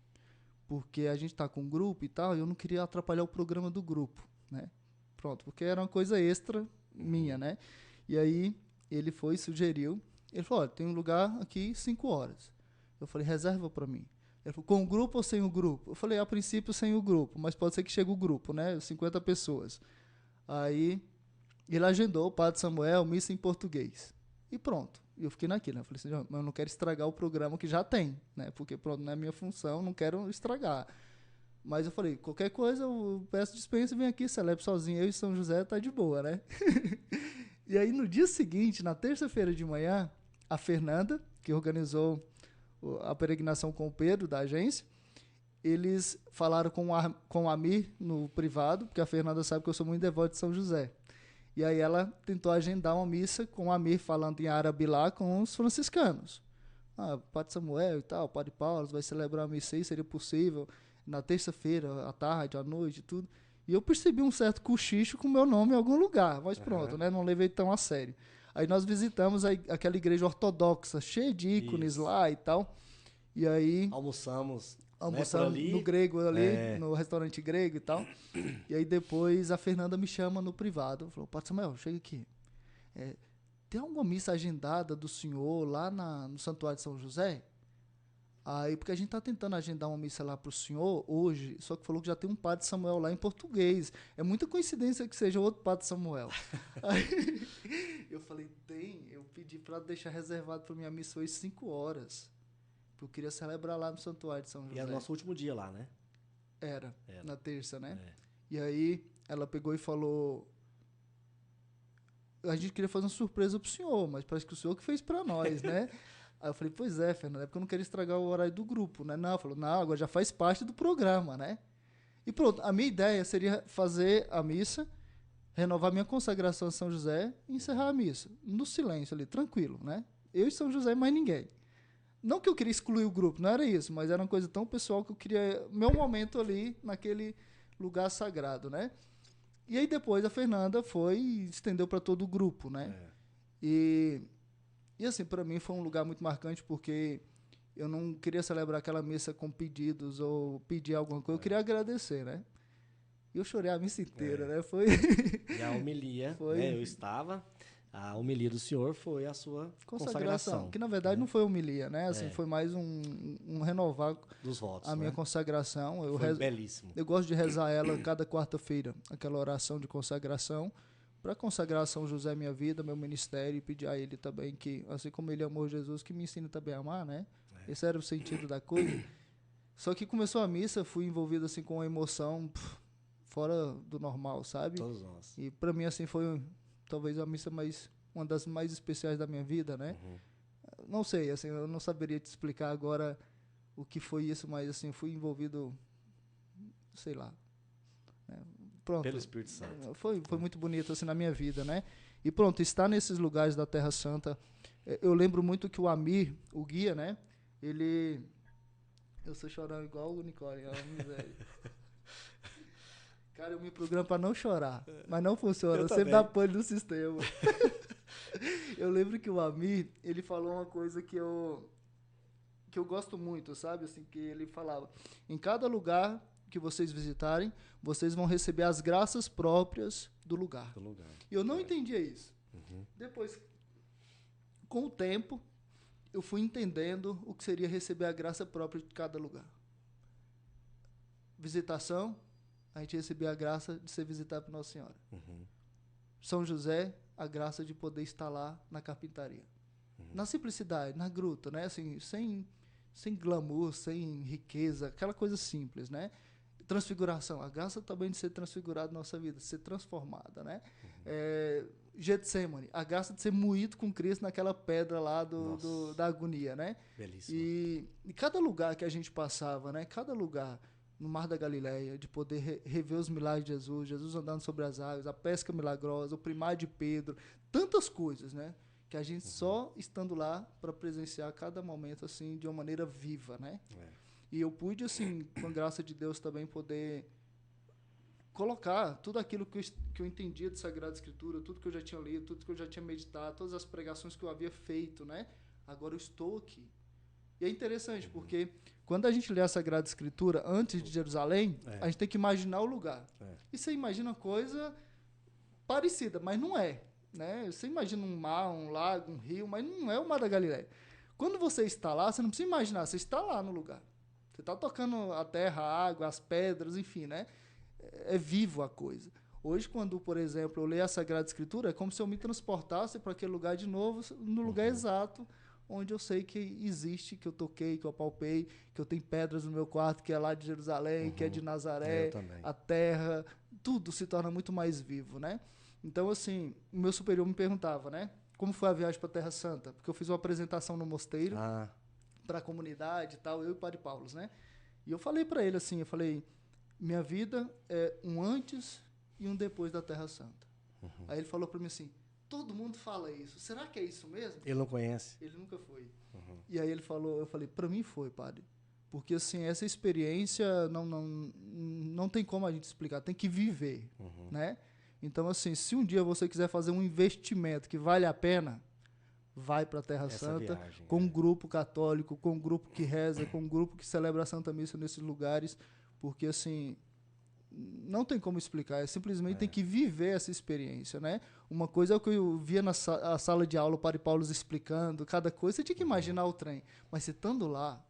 porque a gente tá com um grupo e tal, e eu não queria atrapalhar o programa do grupo, né?" Pronto, porque era uma coisa extra minha, né? E aí ele foi e sugeriu. Ele falou: "Olha, tem um lugar aqui 5 horas. Eu falei: "Reserva para mim." Ele falou: "Com o grupo ou sem o grupo?" Eu falei: "A princípio sem o grupo, mas pode ser que chegue o grupo, né? 50 pessoas." Aí ele agendou o Padre Samuel, missa em português. E pronto. E eu fiquei naquilo, né? Eu falei assim: "Mas eu não quero estragar o programa que já tem, né? Porque pronto, não é minha função, não quero estragar." Mas eu falei: "Qualquer coisa, eu peço dispensa e venho aqui, celebre sozinho. Eu e São José tá de boa, né?" E aí no dia seguinte, na terça-feira de manhã, a Fernanda, que organizou a peregrinação com o Pedro, da agência, eles falaram com o Amir no privado, porque a Fernanda sabe que eu sou muito devoto de São José. E aí ela tentou agendar uma missa com o Amir falando em árabe lá com os franciscanos. Padre Samuel e tal, Padre Paulo vai celebrar a missa aí, seria possível, na terça-feira, à tarde, à noite, tudo. E eu percebi um certo cochicho com o meu nome em algum lugar, mas pronto, né? Não levei tão a sério. Aí nós visitamos aquela igreja ortodoxa, cheia de ícones lá e tal. E aí...
Almoçamos
no grego ali, no restaurante grego e tal. E aí depois a Fernanda me chama no privado. Falou, Padre Samuel, chega aqui. Tem alguma missa agendada do senhor lá no Santuário de São José? Aí, porque a gente tá tentando agendar uma missa lá pro senhor hoje, só que falou que já tem um Padre Samuel lá em português. É muita coincidência que seja outro Padre Samuel. Aí eu falei, eu pedi para deixar reservado para minha missa hoje 5 horas. Porque eu queria celebrar lá no Santuário de São José.
E era o nosso último dia lá, né?
Era. Na terça, né? E aí ela pegou e falou... A gente queria fazer uma surpresa pro senhor, mas parece que o senhor que fez para nós, né? Aí eu falei, pois é, Fernanda, é porque eu não queria estragar o horário do grupo, né? Não, falou, não, agora já faz parte do programa, né? E pronto, a minha ideia seria fazer a missa, renovar minha consagração a São José e encerrar a missa. No silêncio ali, tranquilo, né? Eu e São José, mais ninguém. Não que eu queria excluir o grupo, não era isso, mas era uma coisa tão pessoal que eu queria meu momento ali, naquele lugar sagrado, né? E aí depois a Fernanda foi e estendeu para todo o grupo, né? E assim, para mim foi um lugar muito marcante porque eu não queria celebrar aquela missa com pedidos ou pedir alguma coisa, eu queria agradecer, né? E eu chorei a missa inteira, né? Foi...
E a homilia, né? Eu estava... A homilia do senhor foi a sua consagração.
Que na verdade não foi homilia, né? Assim, foi mais um renovar
dos votos,
a minha consagração.
Foi belíssimo.
Eu gosto de rezar ela cada quarta-feira, aquela oração de consagração, para consagrar São José minha vida, meu ministério, e pedir a ele também que, assim como ele amou Jesus, que me ensine também a amar, né? Esse era o sentido da coisa. Só que começou a missa, fui envolvido assim com uma emoção fora do normal, sabe?
Todos nós.
E para mim assim foi talvez a missa uma das mais especiais da minha vida, né? Não sei, assim, eu não saberia te explicar agora o que foi isso, mas assim, fui envolvido, sei lá. Né? Pronto.
Pelo Espírito Santo.
Foi muito bonito assim na minha vida, né? E pronto, estar nesses lugares da Terra Santa, eu lembro muito que o Amir, o guia, né? Ele... Eu sou chorando igual o Nicole, é uma miséria. Cara, eu me programo pra não chorar, mas não funciona, eu sempre dá pane no sistema. Eu lembro que o Amir, ele falou uma coisa que eu gosto muito, sabe? Assim, que ele falava, em cada lugar que vocês visitarem, vocês vão receber as graças próprias do lugar. E eu não entendia isso. Depois, com o tempo, eu fui entendendo o que seria receber a graça própria de cada lugar. Visitação, a gente recebia a graça de ser visitado por Nossa Senhora. São José, a graça de poder estar lá na carpintaria. Na simplicidade, na gruta, né? Assim, sem glamour, sem riqueza, aquela coisa simples, né? Transfiguração, a graça também de ser transfigurada na nossa vida, de ser transformada, né? Getsemane, a graça de ser moído com Cristo naquela pedra lá da agonia, né?
Belíssimo.
E cada lugar que a gente passava, né? Cada lugar no Mar da Galileia, de poder rever os milagres de Jesus, Jesus andando sobre as águas, a pesca milagrosa, o primário de Pedro, tantas coisas, né? Que a gente só estando lá para presenciar cada momento assim de uma maneira viva, né? E eu pude, assim, com a graça de Deus também poder colocar tudo aquilo que eu entendia de Sagrada Escritura, tudo que eu já tinha lido, tudo que eu já tinha meditado, todas as pregações que eu havia feito, né? Agora eu estou aqui. E é interessante, porque quando a gente lê a Sagrada Escritura antes de Jerusalém, a gente tem que imaginar o lugar. E você imagina coisa parecida, mas não é. Né? Você imagina um mar, um lago, um rio, mas não é o Mar da Galileia. Quando você está lá, você não precisa imaginar, você está lá no lugar. Você está tocando a terra, a água, as pedras, enfim, né? É vivo a coisa. Hoje, quando, por exemplo, eu leio a Sagrada Escritura, é como se eu me transportasse para aquele lugar de novo, no lugar exato, onde eu sei que existe, que eu toquei, que eu palpei, que eu tenho pedras no meu quarto, que é lá de Jerusalém, que é de Nazaré, a terra, tudo se torna muito mais vivo, né? Então, assim, o meu superior me perguntava, né? Como foi a viagem para a Terra Santa? Porque eu fiz uma apresentação no mosteiro, para a comunidade e tal, eu e o Padre Paulo, né? E eu falei para ele assim, minha vida é um antes e um depois da Terra Santa. Aí ele falou para mim assim, todo mundo fala isso, será que é isso mesmo?
Ele não conhece?
Ele nunca foi. E aí ele falou, eu falei, para mim foi, padre. Porque assim, essa experiência não tem como a gente explicar, tem que viver, né? Então assim, se um dia você quiser fazer um investimento que vale a pena, vai para a Terra Santa,
viagem,
com um grupo católico, com um grupo que reza, com um grupo que celebra a Santa Missa nesses lugares, porque assim, não tem como explicar, simplesmente tem que viver essa experiência, né? Uma coisa é o que eu via na sala de aula, o Padre Paulo explicando cada coisa, você tinha que imaginar o trem, mas você estando lá,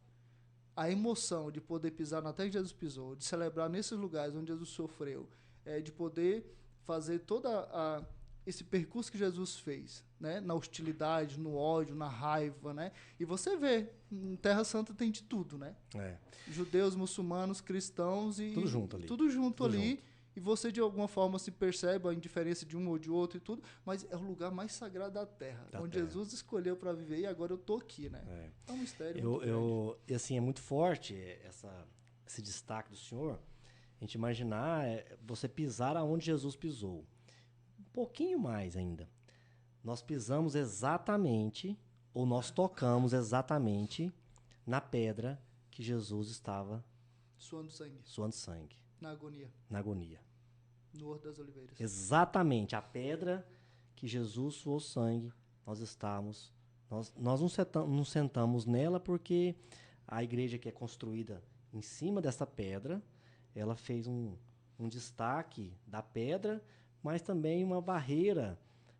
a emoção de poder pisar na terra que Jesus pisou, de celebrar nesses lugares onde Jesus sofreu, de poder fazer esse percurso que Jesus fez, né? Na hostilidade, no ódio, na raiva, né? E você vê, em Terra Santa tem de tudo, né? Judeus, muçulmanos, cristãos e
tudo junto ali.
Tudo junto ali. E você, de alguma forma, se percebe a indiferença de um ou de outro e tudo, mas é o lugar mais sagrado da Terra, onde Jesus escolheu para viver e agora eu tô aqui, né? É um mistério muito grande.
E assim, é muito forte esse destaque do senhor, a gente imaginar você pisar aonde Jesus pisou. Um pouquinho mais ainda. Nós pisamos exatamente, ou nós tocamos exatamente na pedra que Jesus estava
suando sangue. Na agonia. No Horto das Oliveiras.
Exatamente. A pedra que Jesus suou sangue, nós estávamos. Nós não sentamos nela porque a igreja que é construída em cima dessa pedra, ela fez um destaque da pedra, mas também uma barreira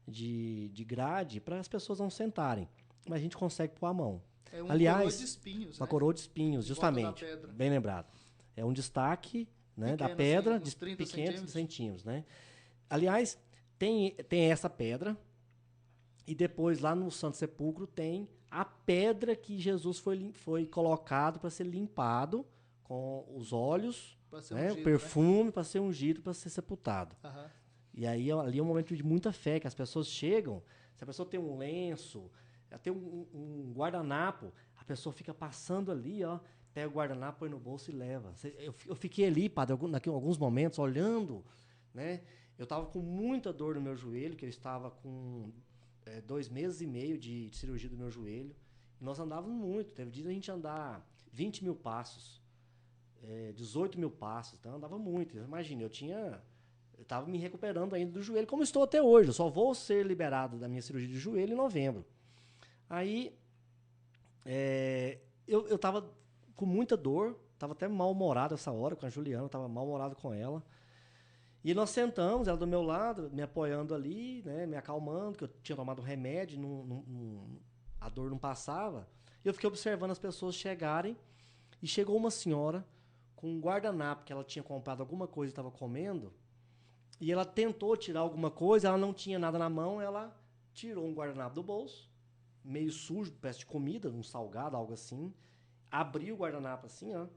de grade para as pessoas não sentarem. Mas a gente consegue pôr a mão.
Aliás, coroa de espinhos,
uma coroa de espinhos, justamente. Bem lembrado. É um destaque, né, da pedra,
assim,
de 30 centímetros, né? Aliás, tem essa pedra, e depois lá no Santo Sepulcro tem a pedra que Jesus foi colocado para ser limpado com os óleos, né, o perfume, para ser ungido, para ser sepultado. E aí ali é um momento de muita fé, que as pessoas chegam, se a pessoa tem um lenço, tem um guardanapo, a pessoa fica passando ali, ó, pega o guardanapo, põe no bolso e leva. Eu fiquei ali, padre, alguns momentos, olhando, né? Eu estava com muita dor no meu joelho, que eu estava com 2 meses e meio de cirurgia do meu joelho. E nós andávamos muito. Teve dia a gente andar 20 mil passos, 18 mil passos. Então, eu andava muito. Imagina, eu estava me recuperando ainda do joelho, como estou até hoje. Eu só vou ser liberado da minha cirurgia de joelho em novembro. Aí, eu estava com muita dor, estava até mal-humorado essa hora com a Juliana, estava mal-humorado com ela. E nós sentamos, ela do meu lado, me apoiando ali, né, me acalmando, que eu tinha tomado um remédio, a dor não passava. E eu fiquei observando as pessoas chegarem, e chegou uma senhora com um guardanapo, que ela tinha comprado alguma coisa e estava comendo, e ela tentou tirar alguma coisa, ela não tinha nada na mão, ela tirou um guardanapo do bolso, meio sujo, peça de comida, um salgado, algo assim, abriu o guardanapo assim, ó,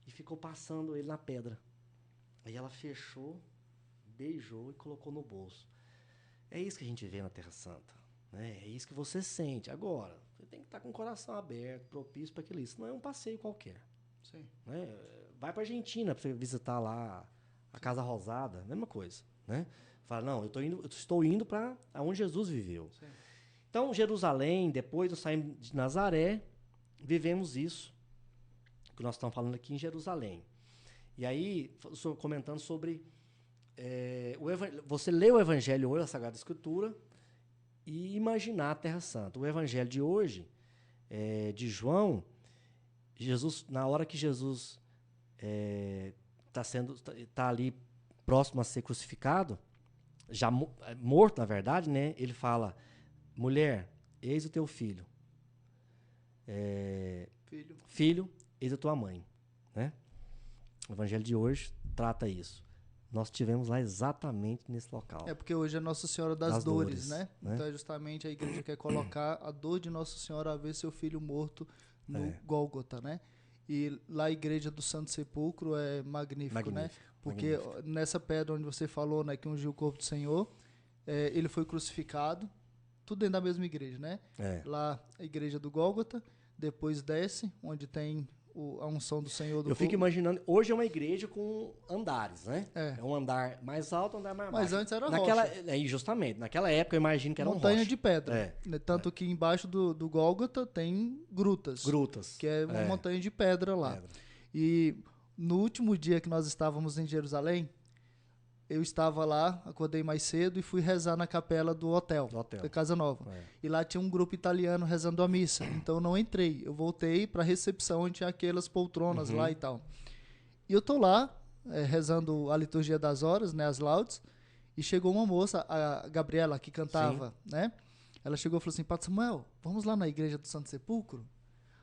e ficou passando ele na pedra. Aí ela fechou, beijou e colocou no bolso. É isso que a gente vê na Terra Santa, né? É isso que você sente. Agora, você tem que estar com o coração aberto, propício para aquilo. Isso não é um passeio qualquer.
Sim.
Né? Vai para a Argentina para você visitar lá a Casa Rosada, mesma coisa, né? Fala, não, eu estou indo para onde Jesus viveu.
Sim.
Então, Jerusalém, depois nós saímos de Nazaré, vivemos isso que nós estamos falando aqui em Jerusalém. E aí, comentando sobre você lê o Evangelho hoje, a Sagrada Escritura, e imaginar a Terra Santa. O Evangelho de hoje, de João, Jesus, na hora que Jesus está ali próximo a ser crucificado, já morto, na verdade, né? Ele fala, mulher, eis o teu filho. Filho, eis a tua mãe. Né? O Evangelho de hoje trata isso. Nós estivemos lá exatamente nesse local.
Porque hoje é Nossa Senhora das Dores, né? Então, justamente, a igreja quer colocar a dor de Nossa Senhora a ver seu filho morto no Gólgota, né? E lá a igreja do Santo Sepulcro é magnífico, né? Porque nessa pedra onde você falou, né, que ungiu o corpo do Senhor, ele foi crucificado, tudo dentro da mesma igreja, né? Lá a igreja do Gólgota, depois desce, onde tem a unção do Senhor do
Eu fico
fogo.
imaginando, hoje é uma igreja com andares, né?
É.
É um andar mais alto, um andar mais
Mas
baixo.
antes era
naquela,
rocha.
Justamente, naquela época eu imagino que era
Montanha
rocha.
de pedra.
É.
Né? Tanto que embaixo do Gólgota tem grutas.
Grutas.
Que é uma montanha de pedra lá. E no último dia que nós estávamos em Jerusalém, eu estava lá, acordei mais cedo e fui rezar na capela do hotel. Da Casa Nova. E lá tinha um grupo italiano rezando a missa. Então eu não entrei. Eu voltei para a recepção, onde tinha aquelas poltronas lá e tal. E eu tô lá, rezando a liturgia das horas, né, as laudes, e chegou uma moça, a Gabriela, que cantava, né? Ela chegou e falou assim: Padre Samuel, vamos lá na igreja do Santo Sepulcro?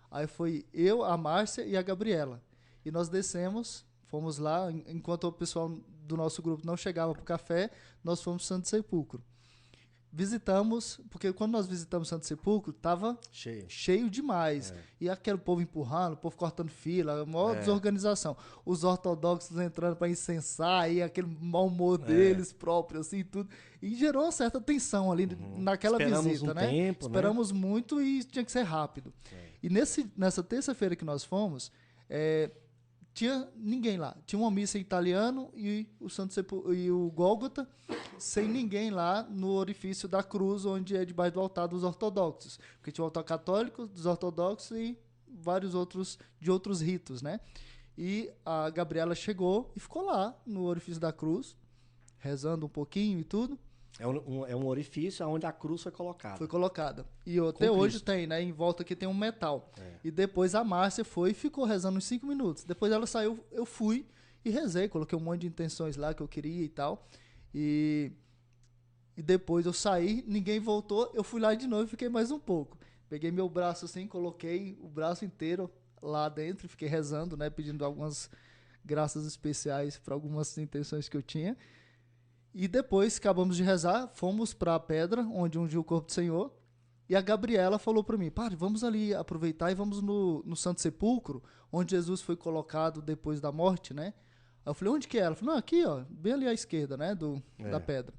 Aí foi eu, a Márcia e a Gabriela. E nós descemos, fomos lá, enquanto o pessoal do nosso grupo não chegava para o café, nós fomos para o Santo Sepulcro. Visitamos, porque quando nós visitamos o Santo Sepulcro, estava cheio demais. E aquele povo empurrando, o povo cortando fila, a maior desorganização. Os ortodoxos entrando para incensar, e aquele mau humor deles próprio, assim, tudo. E gerou uma certa tensão ali naquela visita, né? Esperamos muito e tinha que ser rápido. E nessa terça-feira que nós fomos, tinha ninguém lá. Tinha uma missa em italiano e o Gólgota, sem ninguém lá no orifício da cruz, onde é debaixo do altar dos ortodoxos. Porque tinha o altar católico, dos ortodoxos e vários outros de outros ritos, né? E a Gabriela chegou e ficou lá no orifício da cruz, rezando um pouquinho e tudo.
É um orifício onde a cruz foi colocada.
Foi colocada. E até hoje tem, né? Em volta aqui tem um metal. E depois a Márcia foi e ficou rezando uns 5 minutos. Depois ela saiu, eu fui e rezei. Coloquei um monte de intenções lá que eu queria e tal. E depois eu saí, ninguém voltou. Eu fui lá de novo e fiquei mais um pouco. Peguei meu braço assim, coloquei o braço inteiro lá dentro. Fiquei rezando, né? Pedindo algumas graças especiais para algumas intenções que eu tinha. E depois, acabamos de rezar, fomos para a pedra, onde ungiu o corpo do Senhor. E a Gabriela falou para mim: Padre, vamos ali aproveitar e vamos no Santo Sepulcro, onde Jesus foi colocado depois da morte, né? Aí eu falei: onde que é? Ela falou: não, aqui, ó, bem ali à esquerda, né, da pedra.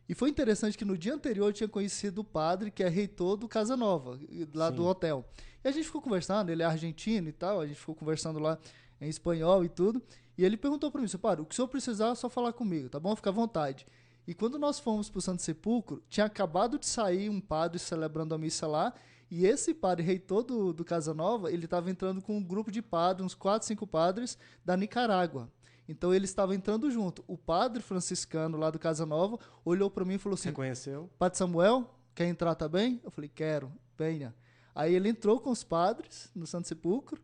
E foi interessante que no dia anterior eu tinha conhecido o padre, que é reitor do Casa Nova, lá do hotel. E a gente ficou conversando, ele é argentino e tal, a gente ficou conversando lá em espanhol e tudo. E ele perguntou para mim: Padre, o que o senhor precisar é só falar comigo, tá bom? Fica à vontade. E quando nós fomos para o Santo Sepulcro, tinha acabado de sair um padre celebrando a missa lá, e esse padre reitor do Casa Nova, ele estava entrando com um grupo de padres, uns 4, 5 padres da Nicarágua. Então ele estava entrando junto. O padre franciscano lá do Casa Nova olhou para mim e falou assim:
reconheceu?
Padre Samuel, quer entrar também? Eu falei: quero, venha. Aí ele entrou com os padres no Santo Sepulcro,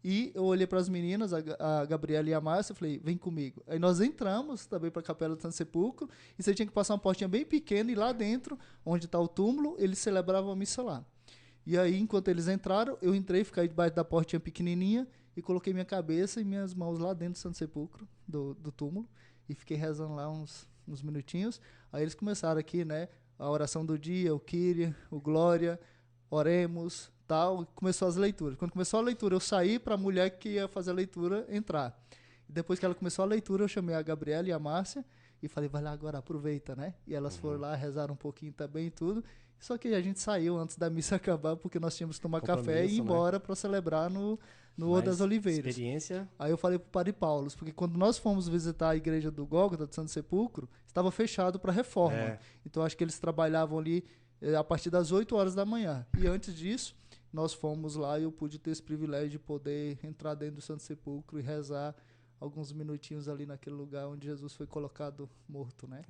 e eu olhei para as meninas, a Gabriela e a Márcia, e falei: vem comigo. Aí nós entramos também para a Capela do Santo Sepulcro, e você tinha que passar uma portinha bem pequena, e lá dentro, onde está o túmulo, eles celebravam a missa lá. E aí, enquanto eles entraram, eu entrei, fiquei debaixo da portinha pequenininha, e coloquei minha cabeça e minhas mãos lá dentro do Santo Sepulcro, do túmulo, e fiquei rezando lá uns minutinhos. Aí eles começaram aqui, né, a oração do dia, o Kyrie, o Glória, oremos, tal, começou as leituras. Quando começou a leitura, eu saí para a mulher que ia fazer a leitura entrar. E depois que ela começou a leitura, eu chamei a Gabriela e a Márcia e falei: vai lá agora, aproveita, né? E elas foram lá, rezaram um pouquinho também e tudo. Só que a gente saiu antes da missa acabar, porque nós tínhamos que tomar café e ir embora, né, para celebrar no Horto das Oliveiras.
Experiência.
Aí eu falei pro Padre Paulo, porque quando nós fomos visitar a igreja do Gólgota, do Santo Sepulcro, estava fechado para reforma. Então acho que eles trabalhavam ali a partir das 8 horas da manhã. E antes disso, nós fomos lá e eu pude ter esse privilégio de poder entrar dentro do Santo Sepulcro e rezar alguns minutinhos ali naquele lugar onde Jesus foi colocado morto, né?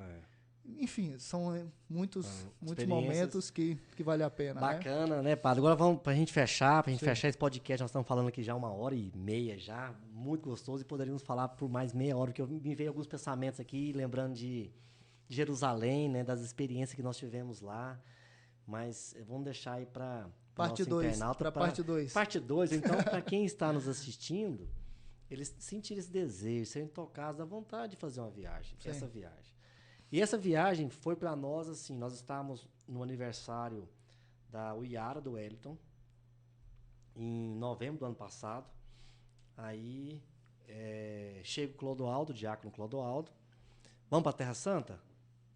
Enfim, são muitos momentos que vale a pena.
Bacana, né, Padre? Agora vamos, pra gente fechar esse podcast, nós estamos falando aqui já 1h30 já, muito gostoso, e poderíamos falar por mais meia hora, porque me veio alguns pensamentos aqui, lembrando de Jerusalém, né, das experiências que nós tivemos lá, mas vamos deixar aí para
parte 2, para parte 2.
Parte 2, então, para quem está nos assistindo, eles sentirem esse desejo, serem tocados da vontade de fazer uma viagem, essa viagem. E essa viagem foi para nós assim, nós estávamos no aniversário da Uiara, do Wellington, em novembro do ano passado. Aí chega o Clodoaldo, o diácono Clodoaldo: vamos para a Terra Santa?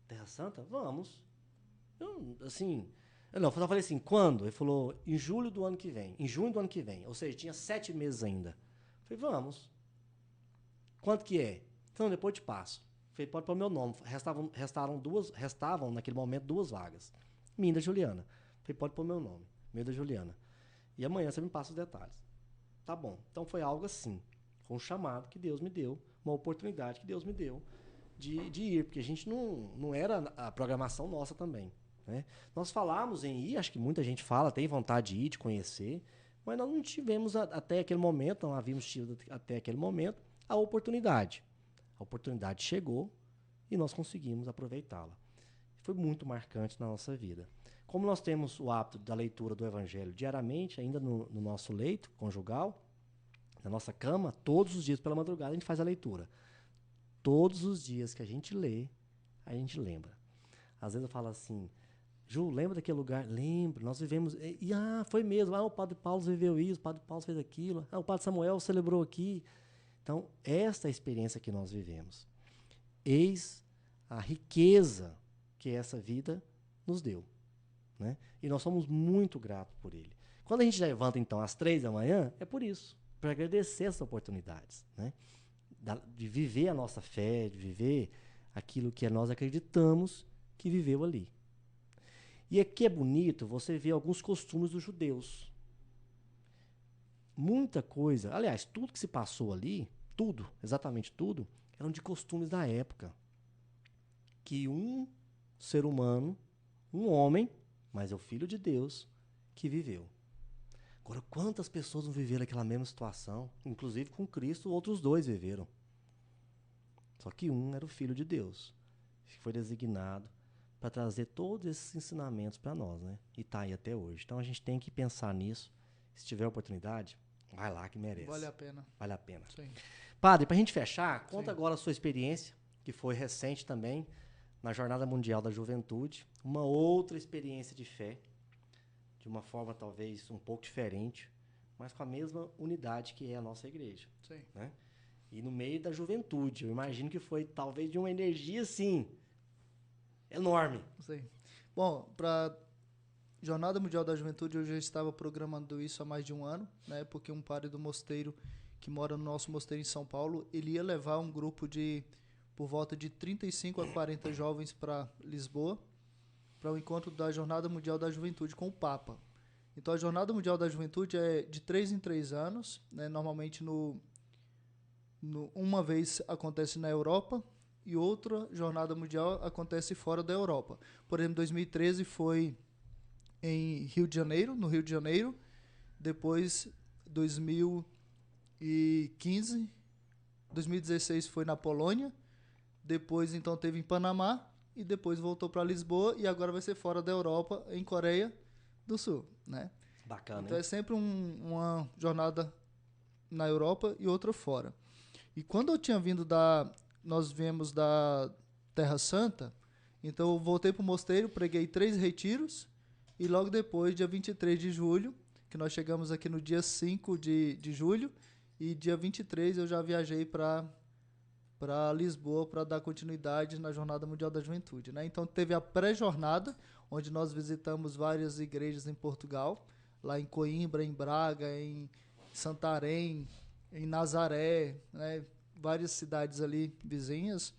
Terra Santa? Vamos. Assim, Não, eu falei assim, quando? Ele falou, em julho do ano que vem. Em junho do ano que vem. Ou seja, tinha 7 meses ainda. Eu falei, vamos. Quanto que é? Então, depois eu te passo. Eu falei, pode pôr meu nome. Restavam naquele momento 2 vagas. Minha e da Juliana. Eu falei, pode pôr meu nome. Minha e da Juliana. E amanhã você me passa os detalhes. Tá bom. Então foi algo assim. Foi um chamado que Deus me deu. Uma oportunidade que Deus me deu de ir. Porque a gente não era a programação nossa também. Né? Nós falamos em ir, acho que muita gente fala, tem vontade de ir, de conhecer, mas nós não tivemos até aquele momento, não havíamos tido até aquele momento a oportunidade. A oportunidade chegou e nós conseguimos aproveitá-la. Foi muito marcante na nossa vida. Como nós temos o hábito da leitura do Evangelho diariamente, ainda no nosso leito conjugal, na nossa cama, todos os dias pela madrugada a gente faz a leitura. Todos os dias que a gente lê, a gente lembra. Às vezes eu falo assim, Ju, lembra daquele lugar? Lembro, nós vivemos... foi mesmo, o Padre Paulo viveu isso, o Padre Paulo fez aquilo, o Padre Samuel celebrou aqui. Então, esta é a experiência que nós vivemos. Eis a riqueza que essa vida nos deu. Né? E nós somos muito gratos por ele. Quando a gente levanta, então, às 3 da manhã, é por isso, para agradecer essas oportunidades. Né? De viver a nossa fé, de viver aquilo que nós acreditamos que viveu ali. E aqui é bonito você ver alguns costumes dos judeus. Muita coisa, aliás, tudo que se passou ali, tudo, exatamente tudo, eram de costumes da época. Que um ser humano, um homem, mas é o Filho de Deus, que viveu. Agora, quantas pessoas não viveram aquela mesma situação? Inclusive com Cristo, outros 2 viveram. Só que um era o Filho de Deus, que foi designado para trazer todos esses ensinamentos para nós, né? E está aí até hoje. Então a gente tem que pensar nisso. Se tiver oportunidade, vai lá que merece.
Vale a pena.
Vale a pena.
Sim.
Padre, para a gente fechar, conta
Sim.
agora a sua experiência, que foi recente também, na Jornada Mundial da Juventude. Uma outra experiência de fé, de uma forma talvez um pouco diferente, mas com a mesma unidade que é a nossa igreja.
Sim.
Né? E no meio da juventude, eu imagino que foi talvez de uma energia, assim, enorme.
Sim. Bom, para Jornada Mundial da Juventude, eu já estava programando isso há mais de um ano, né? Porque um padre do mosteiro, que mora no nosso mosteiro em São Paulo, ele ia levar um grupo de, por volta de 35 a 40 jovens para Lisboa, para o encontro da Jornada Mundial da Juventude com o Papa. Então, a Jornada Mundial da Juventude é de 3 em 3 anos, né? Normalmente, uma vez acontece na Europa, e outra jornada mundial acontece fora da Europa. Por exemplo, 2013 foi em Rio de Janeiro, no Rio de Janeiro. Depois, 2016 foi na Polônia. Depois, então, teve em Panamá. E depois voltou para Lisboa. E agora vai ser fora da Europa, em Coreia do Sul. Né?
Bacana,
então,
hein?
é sempre uma jornada na Europa e outra fora. E quando eu tinha vindo nós viemos da Terra Santa, então eu voltei para o mosteiro, preguei 3 retiros, e logo depois, dia 23 de julho, que nós chegamos aqui no dia 5 de julho, e dia 23 eu já viajei para Lisboa para dar continuidade na Jornada Mundial da Juventude. Né? Então teve a pré-jornada, onde nós visitamos várias igrejas em Portugal, lá em Coimbra, em Braga, em Santarém, em Nazaré, né? Várias cidades ali vizinhas.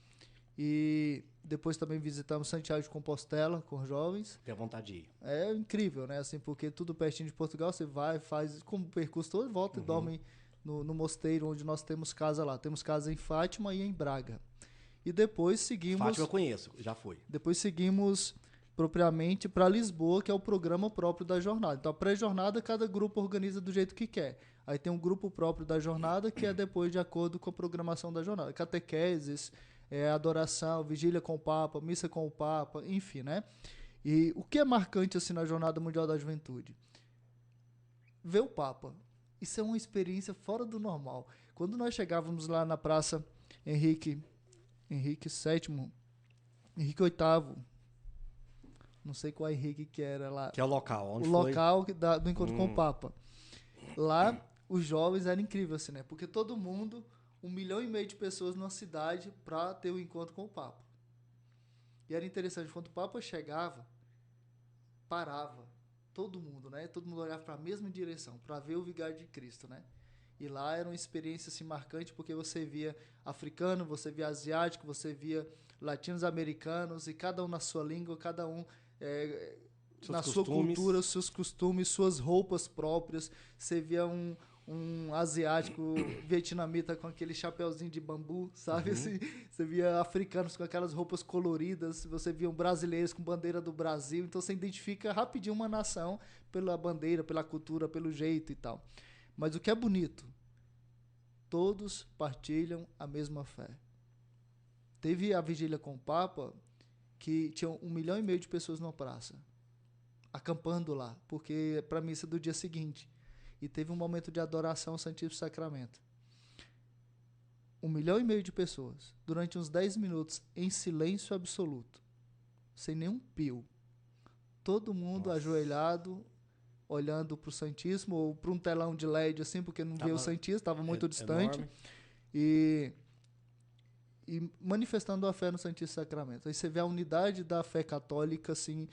E depois também visitamos Santiago de Compostela com os jovens.
Tem vontade de ir.
É incrível, né? Assim, porque tudo pertinho de Portugal, você vai, faz como percurso todo, volta e dorme no mosteiro onde nós temos casa lá. Temos casa em Fátima e em Braga. E depois seguimos...
Fátima eu conheço, já fui.
Depois seguimos propriamente para Lisboa, que é o programa próprio da jornada. Então, a pré-jornada, cada grupo organiza do jeito que quer. Aí tem um grupo próprio da jornada, que é depois de acordo com a programação da jornada. Catequeses, adoração, vigília com o Papa, missa com o Papa, enfim, né? E o que é marcante assim na Jornada Mundial da Juventude? Ver o Papa. Isso é uma experiência fora do normal. Quando nós chegávamos lá na Praça Henrique VII, Henrique VIII, não sei qual Henrique que era lá.
Que é o local, onde
o
foi?
Local do encontro com o Papa. Lá, os jovens eram incríveis, assim, né? Porque todo mundo, 1,5 milhão de pessoas numa cidade para ter o encontro com o Papa. E era interessante, quando o Papa chegava, parava. Todo mundo, né? Todo mundo olhava para a mesma direção, para ver o Vigário de Cristo, né? E lá era uma experiência assim, marcante, porque você via africano, você via asiático, você via latinos-americanos, e cada um na sua língua, cada um na sua cultura, os seus costumes, suas roupas próprias. Você via um asiático vietnamita com aquele chapeuzinho de bambu, sabe? Assim, você via africanos com aquelas roupas coloridas, você via brasileiros com bandeira do Brasil. Então você identifica rapidinho uma nação pela bandeira, pela cultura, pelo jeito e tal. Mas o que é bonito, todos partilham a mesma fé. Teve a vigília com o Papa, que tinha 1,5 milhão de pessoas numa praça, acampando lá, porque para a missa do dia seguinte. E teve um momento de adoração ao Santíssimo Sacramento. 1,5 milhão de pessoas, durante uns 10 minutos, em silêncio absoluto, sem nenhum pio. Todo mundo ajoelhado, olhando para o Santíssimo, ou para um telão de LED, assim, porque não via o Santíssimo, estava muito distante. Enorme. E manifestando a fé no Santíssimo Sacramento. Aí você vê a unidade da fé católica, assim,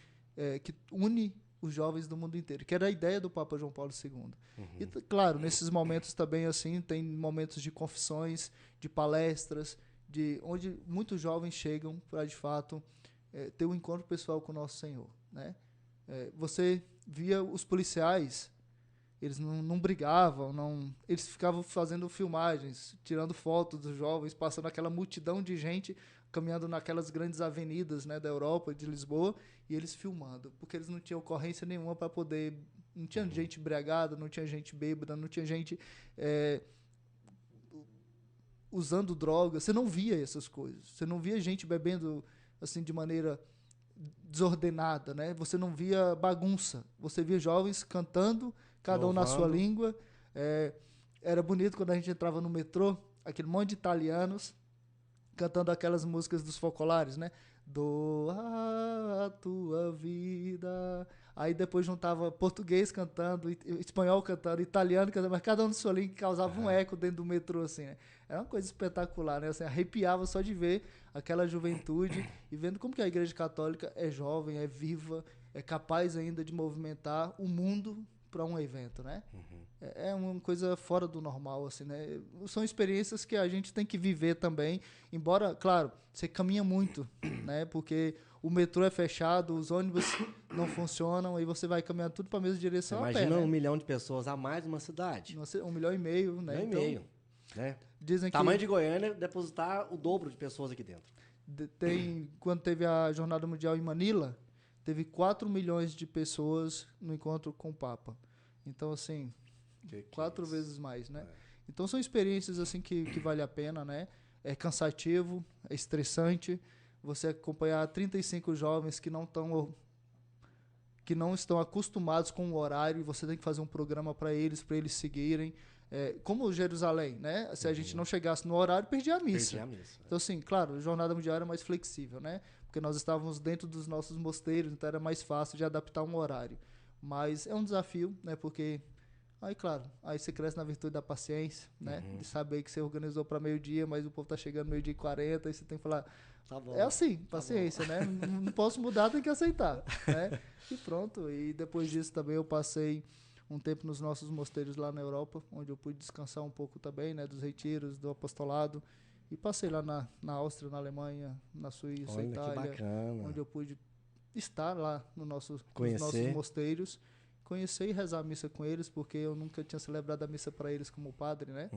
que une os jovens do mundo inteiro, que era a ideia do Papa João Paulo II. E, claro, nesses momentos também, assim, tem momentos de confissões, de palestras, onde muitos jovens chegam para, de fato, ter um encontro pessoal com o nosso Senhor, né? Você via os policiais, eles não brigavam, eles ficavam fazendo filmagens, tirando fotos dos jovens, passando aquela multidão de gente caminhando naquelas grandes avenidas, né, da Europa, de Lisboa, e eles filmando, porque eles não tinham ocorrência nenhuma para poder... Não tinha gente embriagada, não tinha gente bêbada, não tinha gente usando droga. Você não via essas coisas. Você não via gente bebendo assim de maneira desordenada, né? Você não via bagunça. Você via jovens cantando, cada um na sua língua. Era bonito quando a gente entrava no metrô, aquele monte de italianos cantando aquelas músicas dos focolares, né? Doa a tua vida. Aí depois juntava português cantando, espanhol cantando, italiano cantando, mas cada um na sua língua, que causava um eco dentro do metrô, assim, né? Era uma coisa espetacular, né? Assim, arrepiava só de ver aquela juventude e vendo como que a Igreja Católica é jovem, é viva, é capaz ainda de movimentar o mundo para um evento, né? É uma coisa fora do normal, assim, né? São experiências que a gente tem que viver também, embora, claro, você caminha muito, né? Porque o metrô é fechado, os ônibus não funcionam, aí você vai caminhando tudo para a mesma direção a pé,
Imagina
né?
1 milhão de pessoas a mais numa cidade.
1,5 milhão, né?
1,5 milhão, né?
Dizem
Tamanho de Goiânia, depositar o dobro de pessoas aqui dentro.
Quando teve a Jornada Mundial em Manila, teve 4 milhões de pessoas no encontro com o Papa. Então, assim, 4 vezes mais, né? Então, são experiências assim que vale a pena, né? É cansativo, é estressante. Você acompanhar 35 jovens que não estão acostumados com o horário, e você tem que fazer um programa para eles seguirem. Como Jerusalém, né? Se a gente não chegasse no horário, perdia a missa. Então, assim, claro, a Jornada Mundial era mais flexível, né? Porque nós estávamos dentro dos nossos mosteiros, então era mais fácil de adaptar um horário. Mas é um desafio, né? Porque, aí, claro, aí você cresce na virtude da paciência, né? De saber que você organizou para meio-dia, mas o povo tá chegando meio-dia e 40, aí você tem que falar...
Tá bom,
é assim, paciência, né? Não posso mudar, tem que aceitar, né? E pronto. E depois disso também eu passei um tempo nos nossos mosteiros lá na Europa, onde eu pude descansar um pouco também, né? Dos retiros, do apostolado. E passei lá na Áustria, na Alemanha, na Suíça,
olha,
Itália,
que bacana.
onde eu pude estar lá nos nossos mosteiros, conhecer e rezar a missa com eles, porque eu nunca tinha celebrado a missa para eles como padre, né?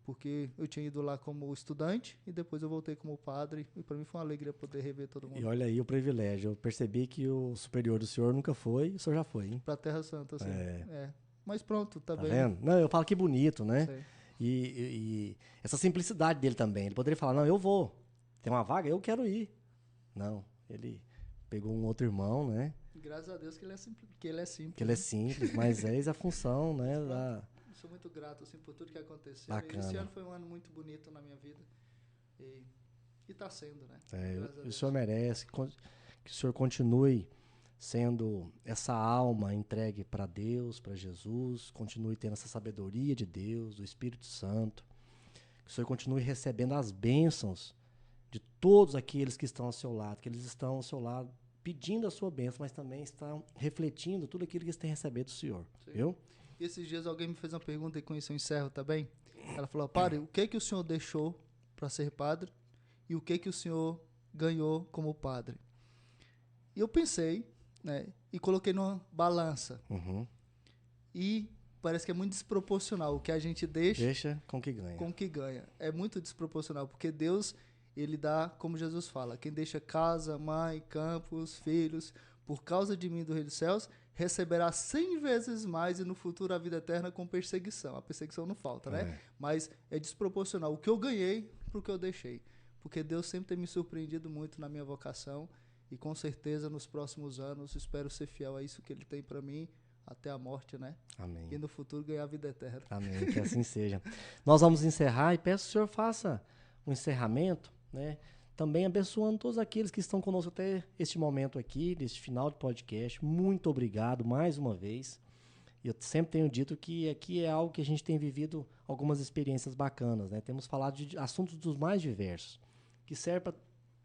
Porque eu tinha ido lá como estudante e depois eu voltei como padre, e para mim foi uma alegria poder rever todo mundo.
E olha aí o privilégio, eu percebi que o superior do senhor nunca foi, o senhor já foi, hein?
Para Terra Santa, assim. Mas pronto, tá bem.
Vendo? Não, eu falo que bonito, né? E essa simplicidade dele também, ele poderia falar, não, eu vou, tem uma vaga, eu quero ir. Não, ele pegou um outro irmão, né?
Graças a Deus que ele é simples. Que ele
é simples, mas eis a função, né?
Sou muito grato assim, por tudo que aconteceu.
Bacana.
Esse ano foi um ano muito bonito na minha vida. E tá sendo, né?
O senhor merece que o senhor continue sendo essa alma entregue para Deus, para Jesus, continue tendo essa sabedoria de Deus, do Espírito Santo, que o senhor continue recebendo as bênçãos de todos aqueles que estão ao seu lado, que eles estão ao seu lado pedindo a sua bênção, mas também estão refletindo tudo aquilo que eles têm recebido do Senhor.
Sim.
Viu?
E esses dias alguém me fez uma pergunta e com isso eu encerro também. Ela falou, padre, o que o senhor deixou para ser padre e o que o senhor ganhou como padre? E eu pensei, né, e coloquei numa balança.
Uhum.
E parece que é muito desproporcional o que a gente
Deixa com o que ganha.
com o que ganha. É muito desproporcional, porque Deus, ele dá, como Jesus fala, quem deixa casa, mãe, campos, filhos, por causa de mim do Rei dos Céus, receberá 100 vezes mais e no futuro a vida eterna com perseguição. A perseguição não falta, né?
É.
Mas é desproporcional o que eu ganhei pro que eu deixei. Porque Deus sempre tem me surpreendido muito na minha vocação e com certeza nos próximos anos espero ser fiel a isso que ele tem para mim até a morte, né?
Amém.
E no futuro ganhar a vida eterna.
Amém, que assim seja. Nós vamos encerrar e peço que o senhor faça um encerramento, né? Também abençoando todos aqueles que estão conosco até este momento aqui, neste final de podcast. Muito obrigado mais uma vez. Eu sempre tenho dito que aqui é algo que a gente tem vivido algumas experiências bacanas, né? Temos falado de assuntos dos mais diversos, que serve para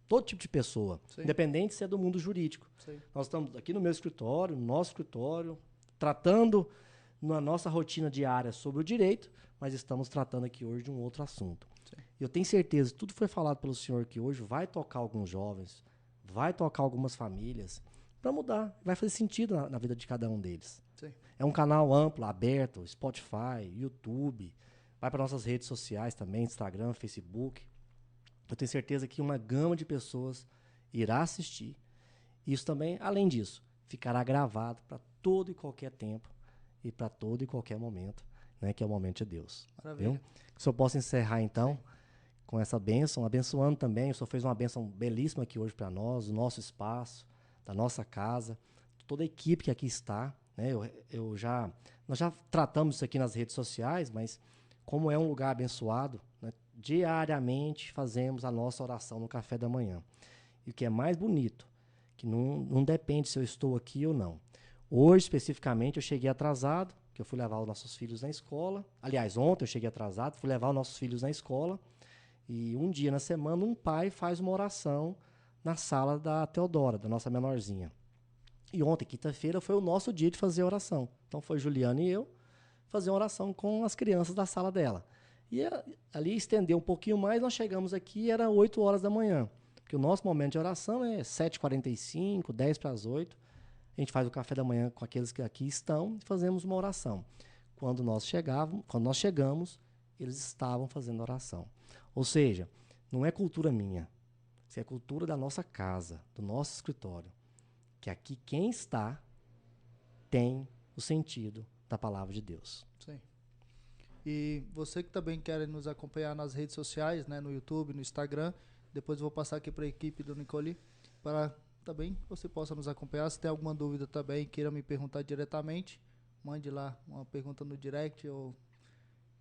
todo tipo de pessoa,
Sim.
independente se é do mundo jurídico.
Sim.
Nós estamos aqui no meu escritório, no nosso escritório, tratando na nossa rotina diária sobre o direito, mas estamos tratando aqui hoje de um outro assunto.
Sim.
Eu tenho certeza que tudo foi falado pelo senhor aqui hoje vai tocar alguns jovens, vai tocar algumas famílias, para mudar, vai fazer sentido na vida de cada um deles.
Sim.
É um canal amplo, aberto, Spotify, YouTube, vai para nossas redes sociais também, Instagram, Facebook. Eu tenho certeza que uma gama de pessoas irá assistir. Isso também, além disso, ficará gravado para todo e qualquer tempo e para todo e qualquer momento, né, que é o momento de Deus.
Maravilha.
Viu? Que o senhor possa encerrar, então, com essa bênção, abençoando também. O senhor fez uma bênção belíssima aqui hoje para nós, o nosso espaço, da nossa casa, toda a equipe que aqui está. Né? Nós já tratamos isso aqui nas redes sociais, mas como é um lugar abençoado, né, diariamente fazemos a nossa oração no café da manhã. E o que é mais bonito, que não depende se eu estou aqui ou não. Hoje, especificamente, eu cheguei atrasado, que eu fui levar os nossos filhos na escola. Aliás, ontem eu cheguei atrasado, fui levar os nossos filhos na escola. E um dia na semana, um pai faz uma oração na sala da Teodora, da nossa menorzinha. E ontem, quinta-feira, foi o nosso dia de fazer oração. Então, foi Juliana e eu fazer uma oração com as crianças da sala dela. E ali estendeu um pouquinho mais, nós chegamos aqui, era 8 horas da manhã. Porque o nosso momento de oração é 7h45, 10 para as 8. A gente faz o café da manhã com aqueles que aqui estão e fazemos uma oração. Quando nós chegamos, eles estavam fazendo oração. Ou seja, não é cultura minha. Isso é cultura da nossa casa, do nosso escritório. Que aqui quem está tem o sentido da palavra de Deus.
Sim. E você que também quer nos acompanhar nas redes sociais, né, no YouTube, no Instagram, depois eu vou passar aqui para a equipe do Nicole para também você possa nos acompanhar. Se tem alguma dúvida também, queira me perguntar diretamente, mande lá uma pergunta no direct, ou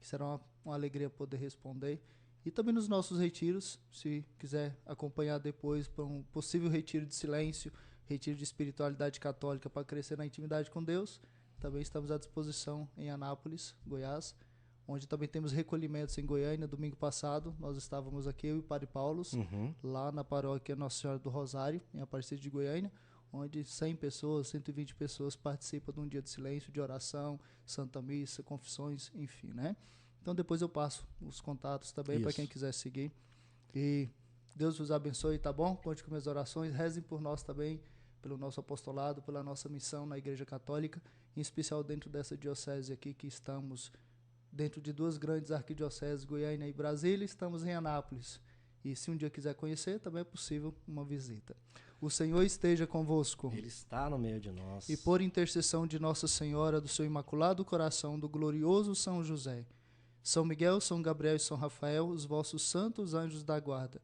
que será uma alegria poder responder. E também nos nossos retiros, se quiser acompanhar depois para um possível retiro de silêncio, retiro de espiritualidade católica para crescer na intimidade com Deus, também estamos à disposição em Anápolis, Goiás, onde também temos recolhimentos em Goiânia. Domingo passado nós estávamos aqui, eu e o Padre Paulo, lá na paróquia Nossa Senhora do Rosário, em Aparecida de Goiânia, onde 100 pessoas, 120 pessoas participam de um dia de silêncio, de oração, Santa Missa, confissões, enfim, né? Então depois eu passo os contatos também para quem quiser seguir. E Deus vos abençoe, tá bom? Conte com minhas orações, rezem por nós também, pelo nosso apostolado, pela nossa missão na Igreja Católica, em especial dentro dessa diocese aqui que estamos dentro de 2 grandes arquidioceses, Goiânia e Brasília, estamos em Anápolis. E se um dia quiser conhecer, também é possível uma visita. O Senhor esteja convosco.
Ele está no meio de nós.
E por intercessão de Nossa Senhora, do seu Imaculado Coração, do glorioso São José, São Miguel, São Gabriel e São Rafael, os vossos santos anjos da guarda,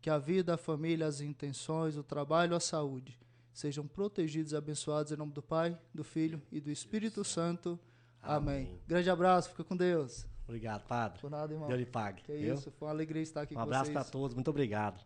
que a vida, a família, as intenções, o trabalho, a saúde, sejam protegidos e abençoados em nome do Pai, do Filho e do Espírito Santo. Amém. Grande abraço, fica com Deus.
Obrigado, Padre.
Por nada, irmão.
Deus lhe pague.
Que isso, foi uma alegria estar aqui com vocês.
Um abraço para todos, muito obrigado.